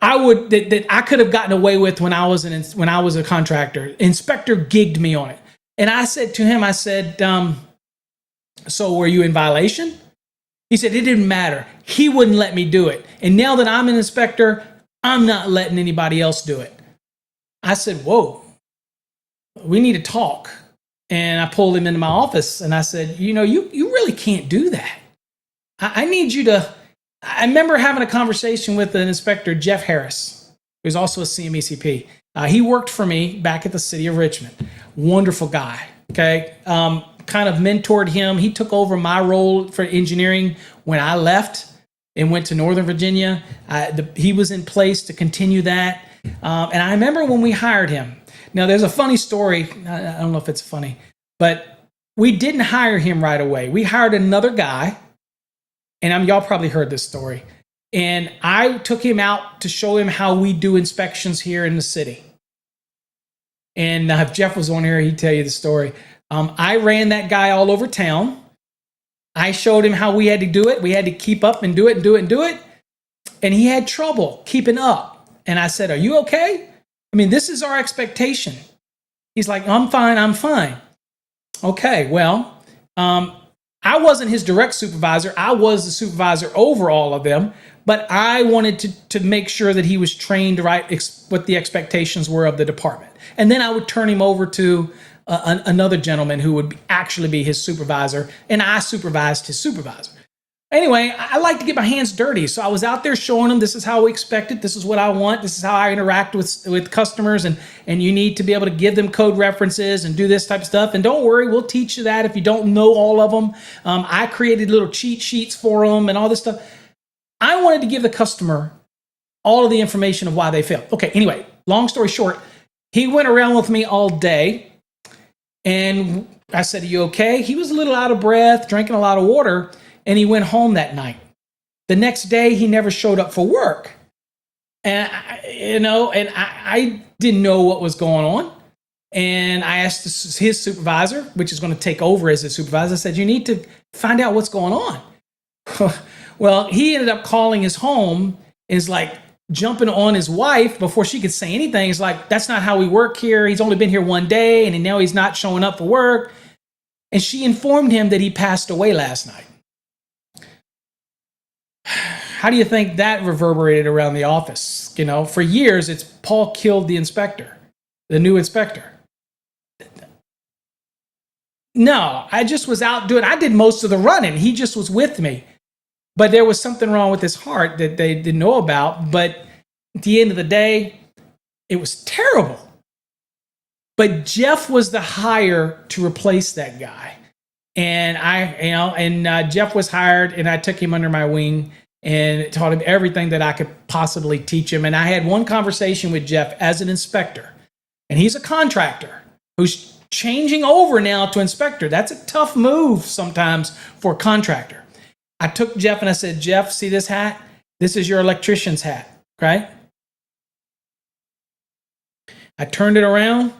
I could have gotten away with when I was a contractor. Inspector gigged me on it. And I said to him, I said, so were you in violation? He said, it didn't matter. He wouldn't let me do it. And now that I'm an inspector, I'm not letting anybody else do it. I said, whoa, we need to talk. And I pulled him into my office and I said, you know, you really can't do that. I need you to. I remember having a conversation with an inspector, Jeff Harris, who's also a CMECP. He worked for me back at the city of Richmond. Wonderful guy, okay? Kind of mentored him. He took over my role for engineering when I left and went to Northern Virginia. He was in place to continue that. And I remember when we hired him. Now, there's a funny story. I don't know if it's funny, but we didn't hire him right away. We hired another guy, and y'all probably heard this story. And I took him out to show him how we do inspections here in the city. And if Jeff was on here, he'd tell you the story. I ran that guy all over town. I showed him how we had to do it. We had to keep up and do it and do it and do it. And he had trouble keeping up. And I said, are you okay? I mean, this is our expectation. He's like, I'm fine. Okay, well, I wasn't his direct supervisor. I was the supervisor over all of them, but I wanted to make sure that he was trained right, what the expectations were of the department. And then I would turn him over to another gentleman who would actually be his supervisor, and I supervised his supervisor. Anyway, I like to get my hands dirty. So I was out there showing them, this is how we expect it. This is what I want. This is how I interact with customers. And you need to be able to give them code references and do this type of stuff. And don't worry, we'll teach you that if you don't know all of them. I created little cheat sheets for them and all this stuff. I wanted to give the customer all of the information of why they failed. Okay, anyway, long story short, he went around with me all day. And I said, are you okay? He was a little out of breath, drinking a lot of water. And he went home that night. The next day, he never showed up for work. And, I didn't know what was going on. And I asked his supervisor, which is going to take over as his supervisor, I said, you need to find out what's going on. Well, he ended up calling his home, is like jumping on his wife before she could say anything. He's like, that's not how we work here. He's only been here one day, and now he's not showing up for work. And she informed him that he passed away last night. How do you think that reverberated around the office? For years, it's Paul killed the inspector, the new inspector. No, I just was out I did most of the running. He just was with me. But there was something wrong with his heart that they didn't know about. But at the end of the day, it was terrible. But Jeff was the hire to replace that guy. And Jeff was hired, and I took him under my wing and taught him everything that I could possibly teach him. And I had one conversation with Jeff as an inspector, and he's a contractor who's changing over now to inspector. That's a tough move sometimes for a contractor. I took Jeff and I said, Jeff, see this hat? This is your electrician's hat, right? I turned it around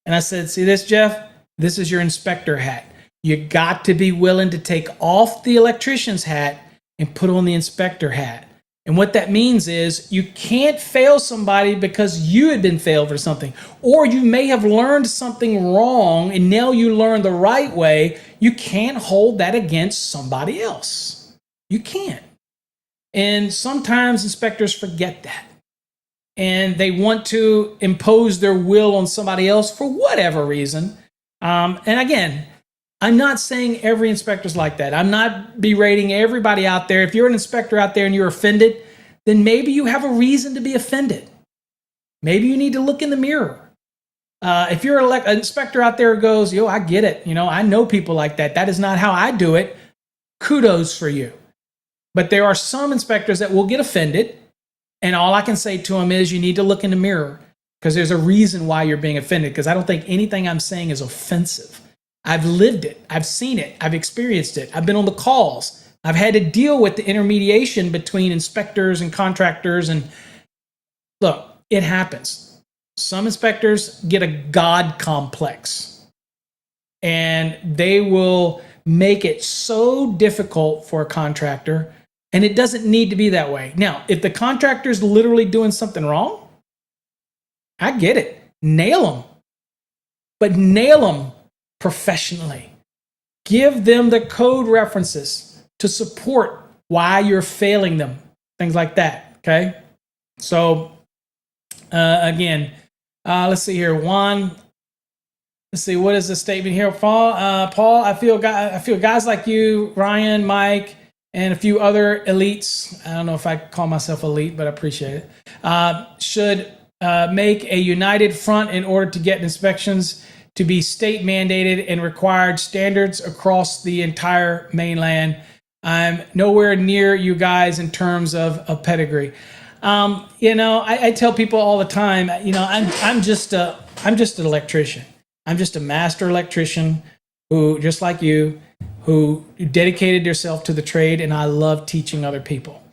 and I said, see this, Jeff? This is your inspector hat. You got to be willing to take off the electrician's hat and put on the inspector hat. And what that means is you can't fail somebody because you had been failed for something. Or you may have learned something wrong and now you learn the right way. You can't hold that against somebody else. You can't. And sometimes inspectors forget that. And they want to impose their will on somebody else for whatever reason. And again, I'm not saying every inspector's like that. I'm not berating everybody out there. If you're an inspector out there and you're offended, then maybe you have a reason to be offended. Maybe you need to look in the mirror. If you're an inspector out there who goes, I get it. I know people like that. That is not how I do it. Kudos for you. But there are some inspectors that will get offended. And all I can say to them is you need to look in the mirror because there's a reason why you're being offended, because I don't think anything I'm saying is offensive. I've lived it. I've seen it. I've experienced it. I've been on the calls. I've had to deal with the intermediation between inspectors and contractors. And look, it happens. Some inspectors get a God complex, and they will make it so difficult for a contractor, and it doesn't need to be that way. Now, if the contractor's literally doing something wrong, I get it. Nail them. But nail them professionally. Give them the code references to support why you're failing them. Things like that, okay? So, again, let's see here. Juan, let's see, what is the statement here? Paul, I feel guys like you, Ryan, Mike, and a few other elites, I don't know if I call myself elite, but I appreciate it, should make a united front in order to get inspections to be state mandated and required standards across the entire mainland. I'm nowhere near you guys in terms of pedigree. I tell people all the time, I'm just an electrician. I'm just a master electrician who, just like you, who dedicated yourself to the trade, and I love teaching other people.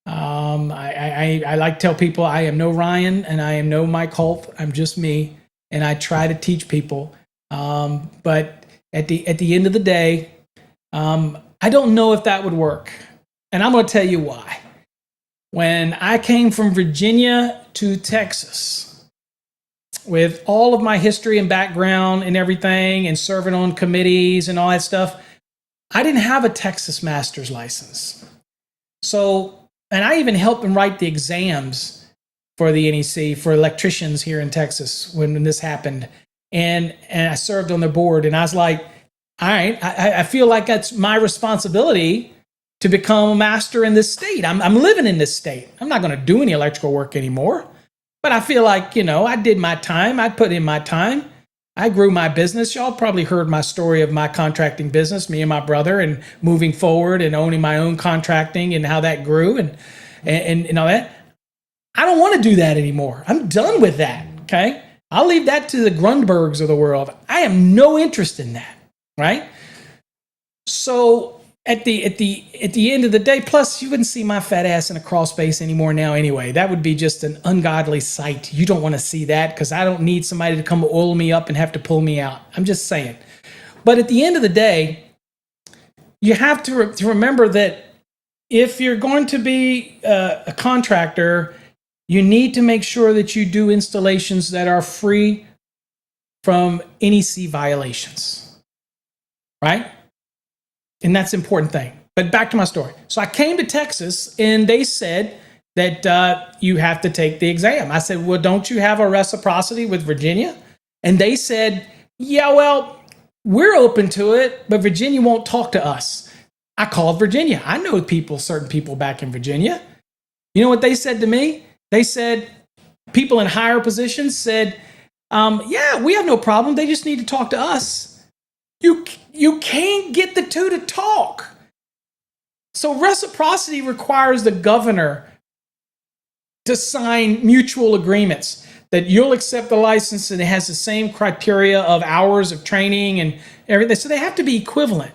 I like to tell people I am no Ryan and I am no Mike Holt. I'm just me, and I try to teach people. But at the end of the day, I don't know if that would work, and I'm going to tell you why. When I came from Virginia to Texas, with all of my history and background and everything, and serving on committees and all that stuff, I didn't have a Texas master's license. So, and I even helped them write the exams for the NEC for electricians here in Texas when this happened. And I served on the board, and I was like, all right, I feel like that's my responsibility to become a master in this state. I'm living in this state. I'm not going to do any electrical work anymore. But I feel like, I did my time. I put in my time. I grew my business. Y'all probably heard my story of my contracting business, me and my brother, and moving forward and owning my own contracting and how that grew and all that. I don't want to do that anymore. I'm done with that, okay? I'll leave that to the Grundbergs of the world. I have no interest in that, right? So at the end of the day, plus you wouldn't see my fat ass in a crawl space anymore now anyway. That would be just an ungodly sight. You don't want to see that because I don't need somebody to come oil me up and have to pull me out. I'm just saying. But at the end of the day, you have to remember that if you're going to be a contractor, you need to make sure that you do installations that are free from NEC violations, right? And that's an important thing. But back to my story. So I came to Texas and they said that you have to take the exam. I said, well, don't you have a reciprocity with Virginia? And they said, yeah, well, we're open to it, but Virginia won't talk to us. I called Virginia. I know certain people back in Virginia. You know what they said to me? They said, people in higher positions said, yeah, we have no problem. They just need to talk to us. You can't get the two to talk. So reciprocity requires the governor to sign mutual agreements that you'll accept the license and it has the same criteria of hours of training and everything. So they have to be equivalent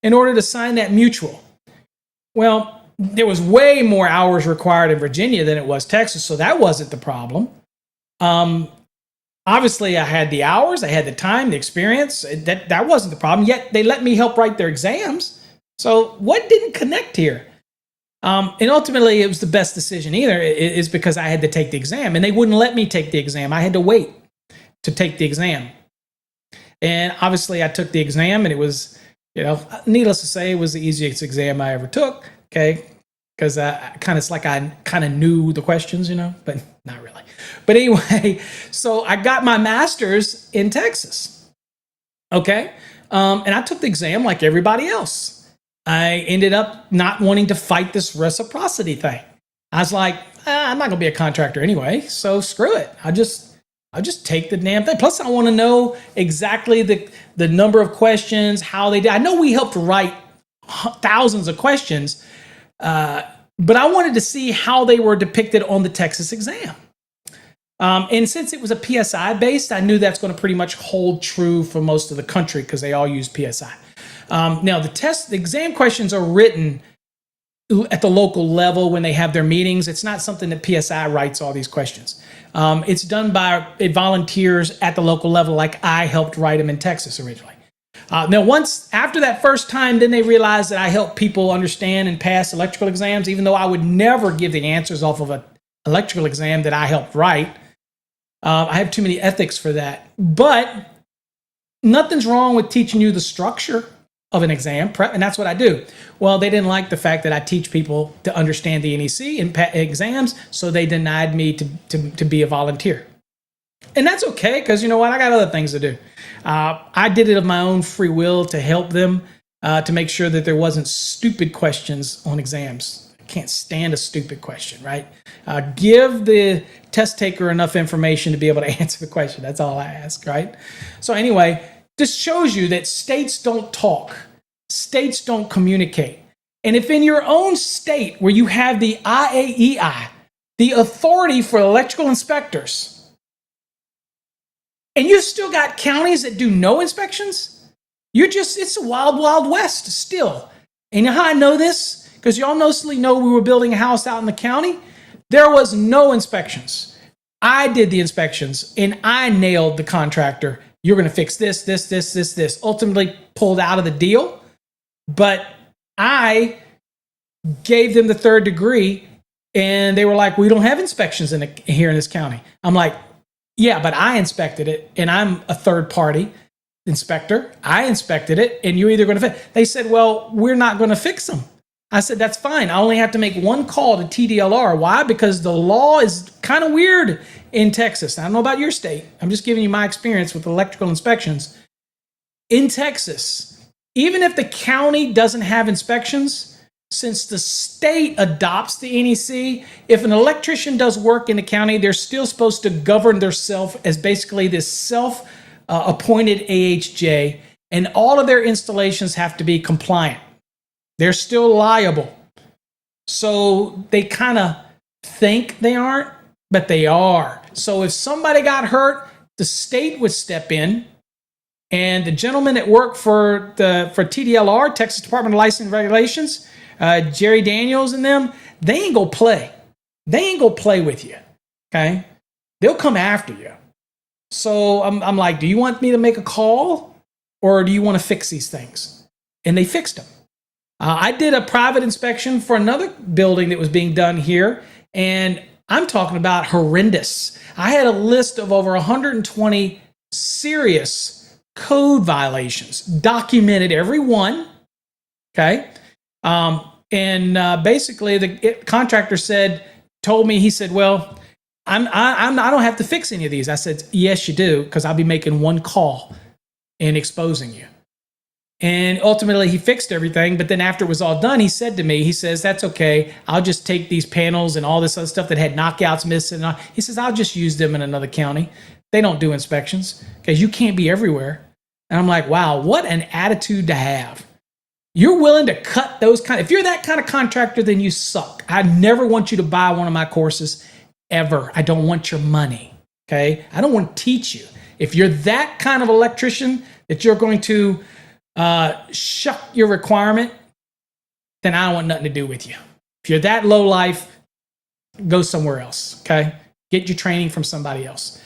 in order to sign that mutual. Well, there was way more hours required in Virginia than it was Texas, so that wasn't the problem. Obviously, I had the hours, I had the time, the experience. That wasn't the problem. Yet they let me help write their exams. So what didn't connect here? And ultimately, it was the best decision either, is because I had to take the exam, and they wouldn't let me take the exam. I had to wait to take the exam. And obviously, I took the exam, and it was, needless to say, it was the easiest exam I ever took. Okay, because I kind of knew the questions, but not really. But anyway, so I got my master's in Texas. Okay, and I took the exam like everybody else. I ended up not wanting to fight this reciprocity thing. I was like, I'm not gonna be a contractor anyway, so screw it. I'll just take the damn thing. Plus, I want to know exactly the number of questions, how they did. I know we helped write thousands of questions. But I wanted to see how they were depicted on the Texas exam. And since it was a PSI based, I knew that's going to pretty much hold true for most of the country because they all use PSI. Now, the exam questions are written at the local level when they have their meetings. It's not something that PSI writes all these questions. It's done by volunteers at the local level, like I helped write them in Texas originally. Now, after that first time, then they realized that I helped people understand and pass electrical exams, even though I would never give the answers off of an electrical exam that I helped write. I have too many ethics for that. But nothing's wrong with teaching you the structure of an exam, and that's what I do. Well, they didn't like the fact that I teach people to understand the NEC in exams, so they denied me to be a volunteer. And that's okay, because you know what? I got other things to do. I did it of my own free will to help them, to make sure that there wasn't stupid questions on exams. I can't stand a stupid question, right? Give the test taker enough information to be able to answer the question. That's all I ask, right? So anyway, this shows you that states don't talk. States don't communicate. And if in your own state where you have the IAEI, the authority for electrical inspectors, and you've still got counties that do no inspections, it's a wild, wild west still. And you know how I know this? Because y'all mostly know we were building a house out in the county. There was no inspections. I did the inspections, and I nailed the contractor. You're going to fix this, this, this, this, this. Ultimately pulled out of the deal. But I gave them the third degree, and they were like, we don't have inspections here in this county. I'm like, yeah, but I inspected it, and I'm a third-party inspector. I inspected it, and you're either going to fix. They said, well, we're not going to fix them. I said, that's fine. I only have to make one call to TDLR. Why? Because the law is kind of weird in Texas. I don't know about your state. I'm just giving you my experience with electrical inspections. In Texas, even if the county doesn't have inspections, since the state adopts the NEC, if an electrician does work in the county, they're still supposed to govern themselves as basically this self-appointed AHJ, and all of their installations have to be compliant. They're still liable. So they kind of think they aren't, but they are. So if somebody got hurt, the state would step in, and the gentleman that worked for TDLR, Texas Department of License and Regulations, Jerry Daniels and them, they ain't gonna play. They ain't gonna play with you, okay? They'll come after you. So I'm like, do you want me to make a call, or do you want to fix these things? And they fixed them. I did a private inspection for another building that was being done here, and I'm talking about horrendous. I had a list of over 120 serious code violations, documented every one, okay? Basically the contractor told me, he said, well, I don't have to fix any of these. I said, yes, you do, because I'll be making one call and exposing you. And ultimately he fixed everything. But then after it was all done, he said to me, he says, that's okay. I'll just take these panels and all this other stuff that had knockouts missing. He says, I'll just use them in another county. They don't do inspections because you can't be everywhere. And I'm like, wow, what an attitude to have. You're willing to cut those if you're that kind of contractor, then you suck. I never want you to buy one of my courses ever. I don't want your money, okay? I don't want to teach you. If you're that kind of electrician that you're going to shuck your requirement, then I don't want nothing to do with you. If you're that low life, go somewhere else, okay? Get your training from somebody else.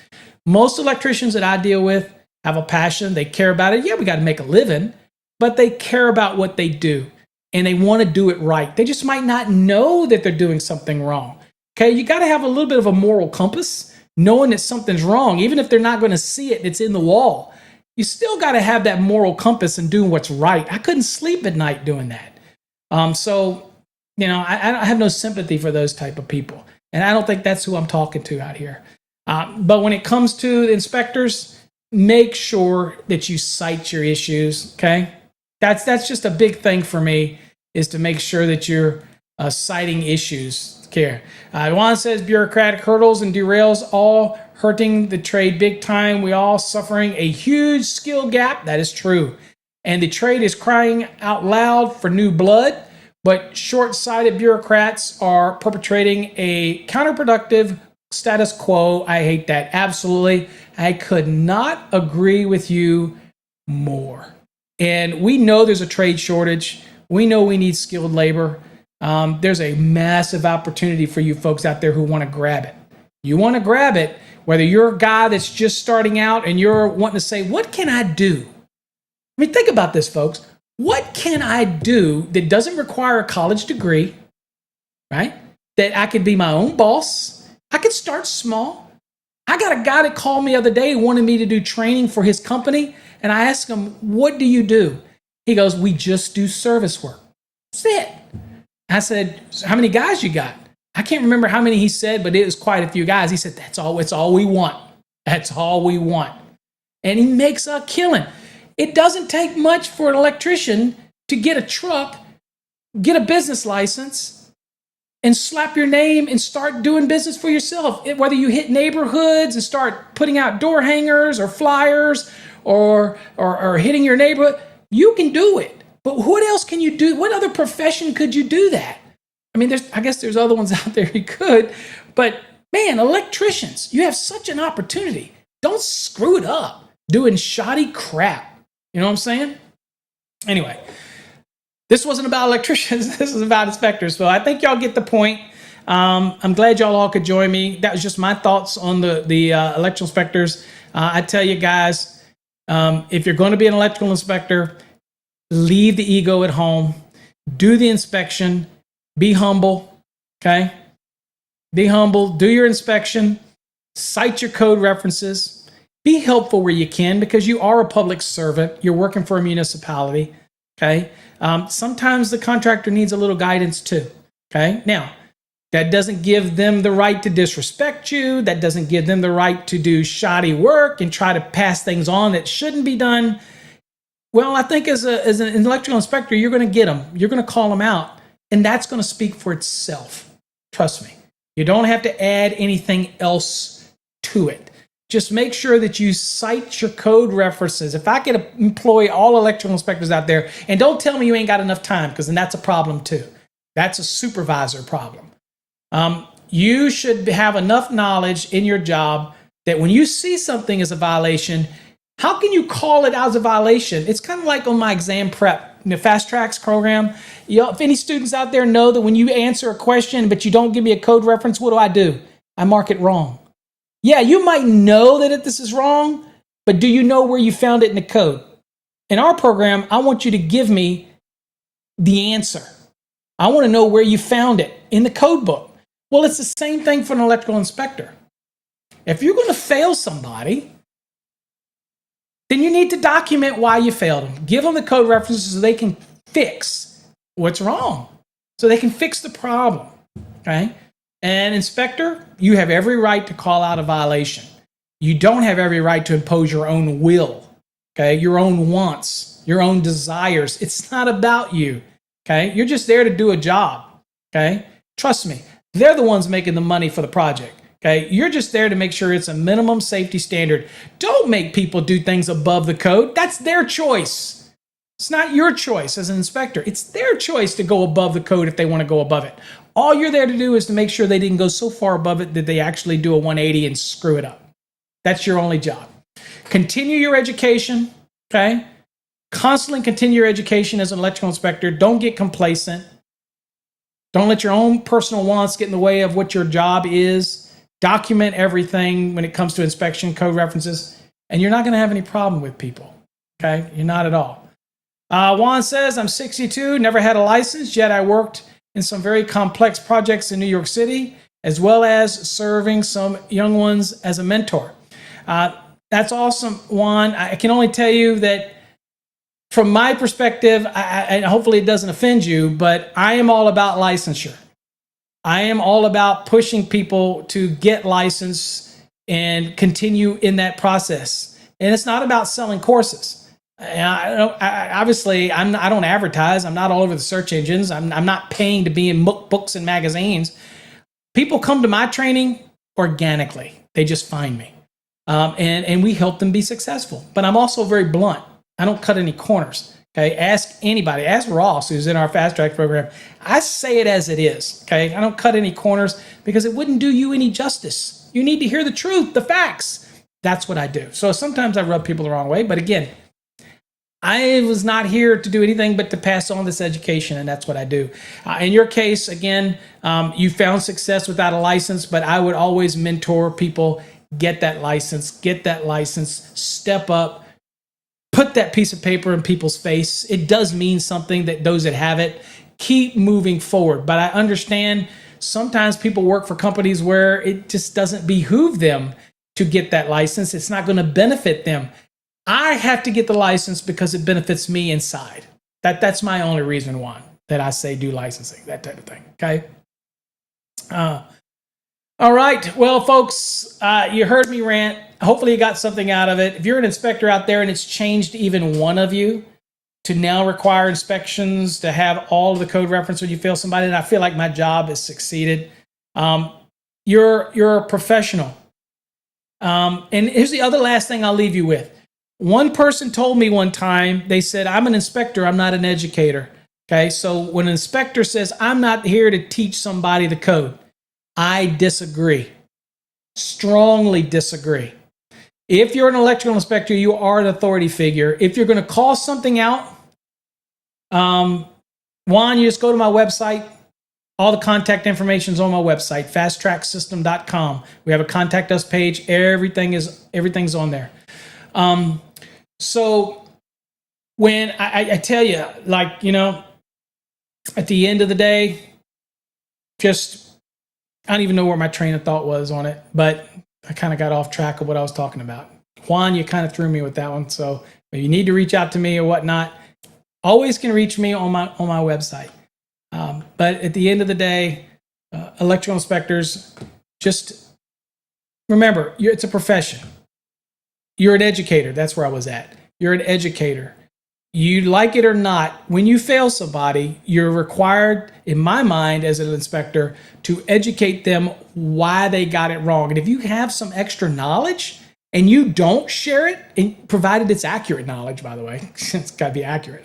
Most electricians that I deal with have a passion. They care about it. Yeah, we got to make a living, but they care about what they do, and they want to do it right. They just might not know that they're doing something wrong. Okay, you got to have a little bit of a moral compass, knowing that something's wrong, even if they're not going to see it, it's in the wall. You still got to have that moral compass and doing what's right. I couldn't sleep at night doing that. So, I have no sympathy for those type of people, and I don't think that's who I'm talking to out here. But when it comes to the inspectors, make sure that you cite your issues, okay? That's just a big thing for me, is to make sure that you're citing issues. Care. Juan says bureaucratic hurdles and derails all hurting the trade big time. We all suffering a huge skill gap. That is true. And the trade is crying out loud for new blood, but short-sighted bureaucrats are perpetrating a counterproductive status quo. I hate that. Absolutely. I could not agree with you more. And we know there's a trade shortage. We know we need skilled labor. There's a massive opportunity for you folks out there who want to grab it. You want to grab it, whether you're a guy that's just starting out and you're wanting to say, what can I do? I mean, think about this, folks. What can I do that doesn't require a college degree, right? That I could be my own boss. I could start small. I got a guy that called me the other day who wanted me to do training for his company. And I asked him, what do you do? He goes, we just do service work. That's it. I said, how many guys you got? I can't remember how many he said, but it was quite a few guys. He said, it's all we want. That's all we want. And he makes a killing. It doesn't take much for an electrician to get a truck, get a business license, and slap your name and start doing business for yourself. Whether you hit neighborhoods and start putting out door hangers or flyers or hitting your neighborhood, you can do it. But what else can you do? What other profession could you do that? I mean, I guess there's other ones out there you could, but man, electricians, you have such an opportunity. Don't screw it up doing shoddy crap. You know what I'm saying? Anyway, this wasn't about electricians. This is about inspectors. So I think y'all get the point. I'm glad y'all all could join me. That was just my thoughts on the electrical inspectors. I tell you guys, if you're going to be an electrical inspector, leave the ego at home. Do the inspection. Be humble, okay? Be humble. Do your inspection. Cite your code references. Be helpful where you can, because you are a public servant. You're working for a municipality, okay? Sometimes the contractor needs a little guidance too, okay? Now, that doesn't give them the right to disrespect you. That doesn't give them the right to do shoddy work and try to pass things on that shouldn't be done. Well, I think as an electrical inspector, you're going to get them. You're going to call them out. and that's going to speak for itself. Trust me. You don't have to add anything else to it. Just make sure that you cite your code references. If I could employ all electrical inspectors out there, and don't tell me you ain't got enough time, because then that's a problem too. That's a supervisor problem. You should have enough knowledge in your job that when you see something as a violation, how can you call it out as a violation? It's kind of like on my exam prep, the Fast Tracks program. If any students out there know that when you answer a question but you don't give me a code reference, what do? I mark it wrong. Yeah, you might know that this is wrong, but do you know where you found it in the code? In our program, I want you to give me the answer. I want to know where you found it in the code book. Well, it's the same thing for an electrical inspector. If you're going to fail somebody, then you need to document why you failed them. Give them the code references so they can fix what's wrong, so they can fix the problem, okay? And inspector, you have every right to call out a violation. You don't have every right to impose your own will, okay? Your own wants, your own desires. It's not about you, okay? You're just there to do a job, okay? Trust me, they're the ones making the money for the project. Okay, you're just there to make sure it's a minimum safety standard. Don't make people do things above the code. That's their choice. It's not your choice as an inspector. It's their choice to go above the code if they want to go above it. All you're there to do is to make sure they didn't go so far above it that they actually do a 180 and screw it up. That's your only job. Continue your education, okay? Constantly continue your education as an electrical inspector. Don't get complacent. Don't let your own personal wants get in the way of what your job is. Document everything when it comes to inspection, code references, and you're not going to have any problem with people, okay? You're not at all. Juan says, I'm 62, never had a license, yet I worked in some very complex projects in New York City, as well as serving some young ones as a mentor. That's awesome, Juan. I can only tell you that from my perspective, and hopefully it doesn't offend you, but I am all about licensure. I am all about pushing people to get licensed and continue in that process. And it's not about selling courses. Obviously, I don't advertise. I'm not all over the search engines. I'm not paying to be in books and magazines. People come to my training organically. They just find me. And we help them be successful. But I'm also very blunt. I don't cut any corners. Okay, ask anybody. Ask Ross, who's in our Fast Track program. I say it as it is. Okay, I don't cut any corners because it wouldn't do you any justice. You need to hear the truth, the facts. That's what I do. So sometimes I rub people the wrong way, but again, I was not here to do anything but to pass on this education, and that's what I do. In your case, again, you found success without a license, but I would always mentor people. Get that license. Step up. Put that piece of paper in people's face. It does mean something that those that have it. Keep moving forward. But I understand sometimes people work for companies where it just doesn't behoove them to get that license. It's not going to benefit them. I have to get the license because it benefits me inside. That's my only reason why that I say do licensing, that type of thing. Okay. All right. Well, folks, you heard me rant. Hopefully you got something out of it. If you're an inspector out there and it's changed even one of you to now require inspections to have all of the code reference when you fail somebody, and I feel like my job has succeeded, you're a professional. And here's the other last thing I'll leave you with. One person told me one time, they said, I'm an inspector, I'm not an educator. Okay, so when an inspector says, I'm not here to teach somebody the code, I disagree. Strongly disagree. If you're an electrical inspector, you are an authority figure. If you're going to call something out, Juan, you just go to my website. All the contact information is on my website, fasttracksystem.com. We have a contact us page. Everything's on there. So when I tell you, like, you know, at the end of the day, I don't even know where my train of thought was on it, but I kind of got off track of what I was talking about. Juan, you kind of threw me with that one. So if you need to reach out to me or whatnot, always can reach me on my website. But at the end of the day, electrical inspectors, just remember, it's a profession. You're an educator. That's where I was at. You're an educator. you like it or not, when you fail somebody, you're required, in my mind, as an inspector, to educate them why they got it wrong. And if you have some extra knowledge and you don't share it, and provided it's accurate knowledge, by the way, it's got to be accurate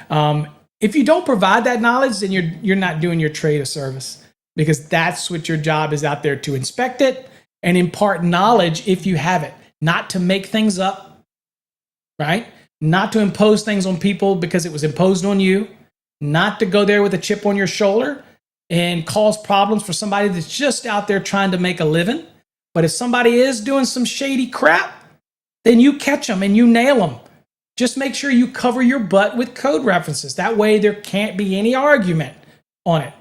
knowledge. If you don't provide that knowledge, then you're not doing your trade a service, because that's what your job is out there, to inspect it and impart knowledge if you have it, not to make things up, right? Not to impose things on people because it was imposed on you, not to go there with a chip on your shoulder and cause problems for somebody that's just out there trying to make a living. But if somebody is doing some shady crap, then you catch them and you nail them. Just make sure you cover your butt with code references. That way there can't be any argument on it.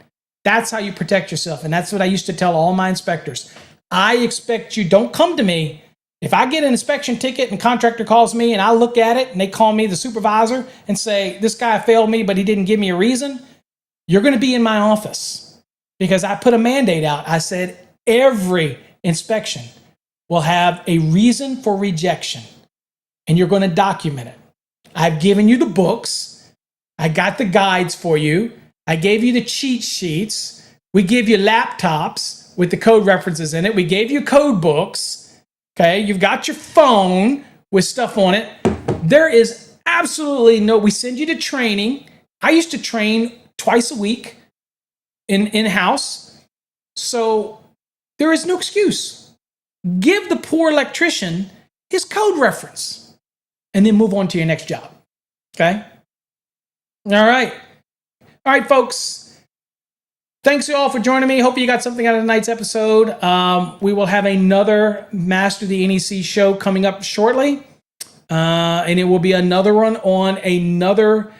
That's how you protect yourself. And that's what I used to tell all my inspectors. I expect you, don't come to me. If I get an inspection ticket and contractor calls me and I look at it and they call me the supervisor and say, this guy failed me, but he didn't give me a reason, you're going to be in my office, because I put a mandate out. I said every inspection will have a reason for rejection, and you're going to document it. I've given you the books. I got the guides for you. I gave you the cheat sheets. We give you laptops with the code references in it. We gave you code books. Okay, you've got your phone with stuff on it. There is absolutely no, we send you to training. I used to train twice a week in-house. So there is no excuse. Give the poor electrician his code reference and then move on to your next job. Okay? All right. All right, folks. Thanks you all for joining me. Hope you got something out of tonight's episode. We will have another Master the NEC show coming up shortly. And it will be another one on another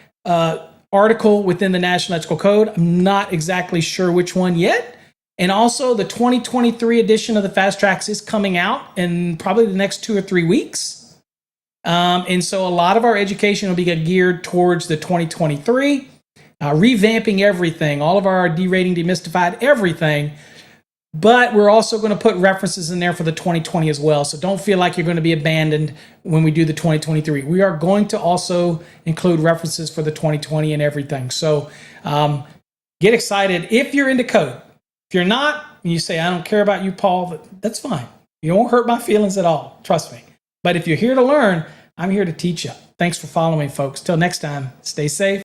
article within the National Electrical Code. I'm not exactly sure which one yet. And also the 2023 edition of the Fast Tracks is coming out in probably the next 2 or 3 weeks. And so a lot of our education will be geared towards the 2023. Revamping everything, all of our derating, demystified, everything. But we're also going to put references in there for the 2020 as well. So don't feel like you're going to be abandoned when we do the 2023. We are going to also include references for the 2020 and everything. So get excited if you're into code. If you're not, and you say, I don't care about you, Paul, that's fine. You won't hurt my feelings at all. Trust me. But if you're here to learn, I'm here to teach you. Thanks for following me, folks. Till next time, stay safe.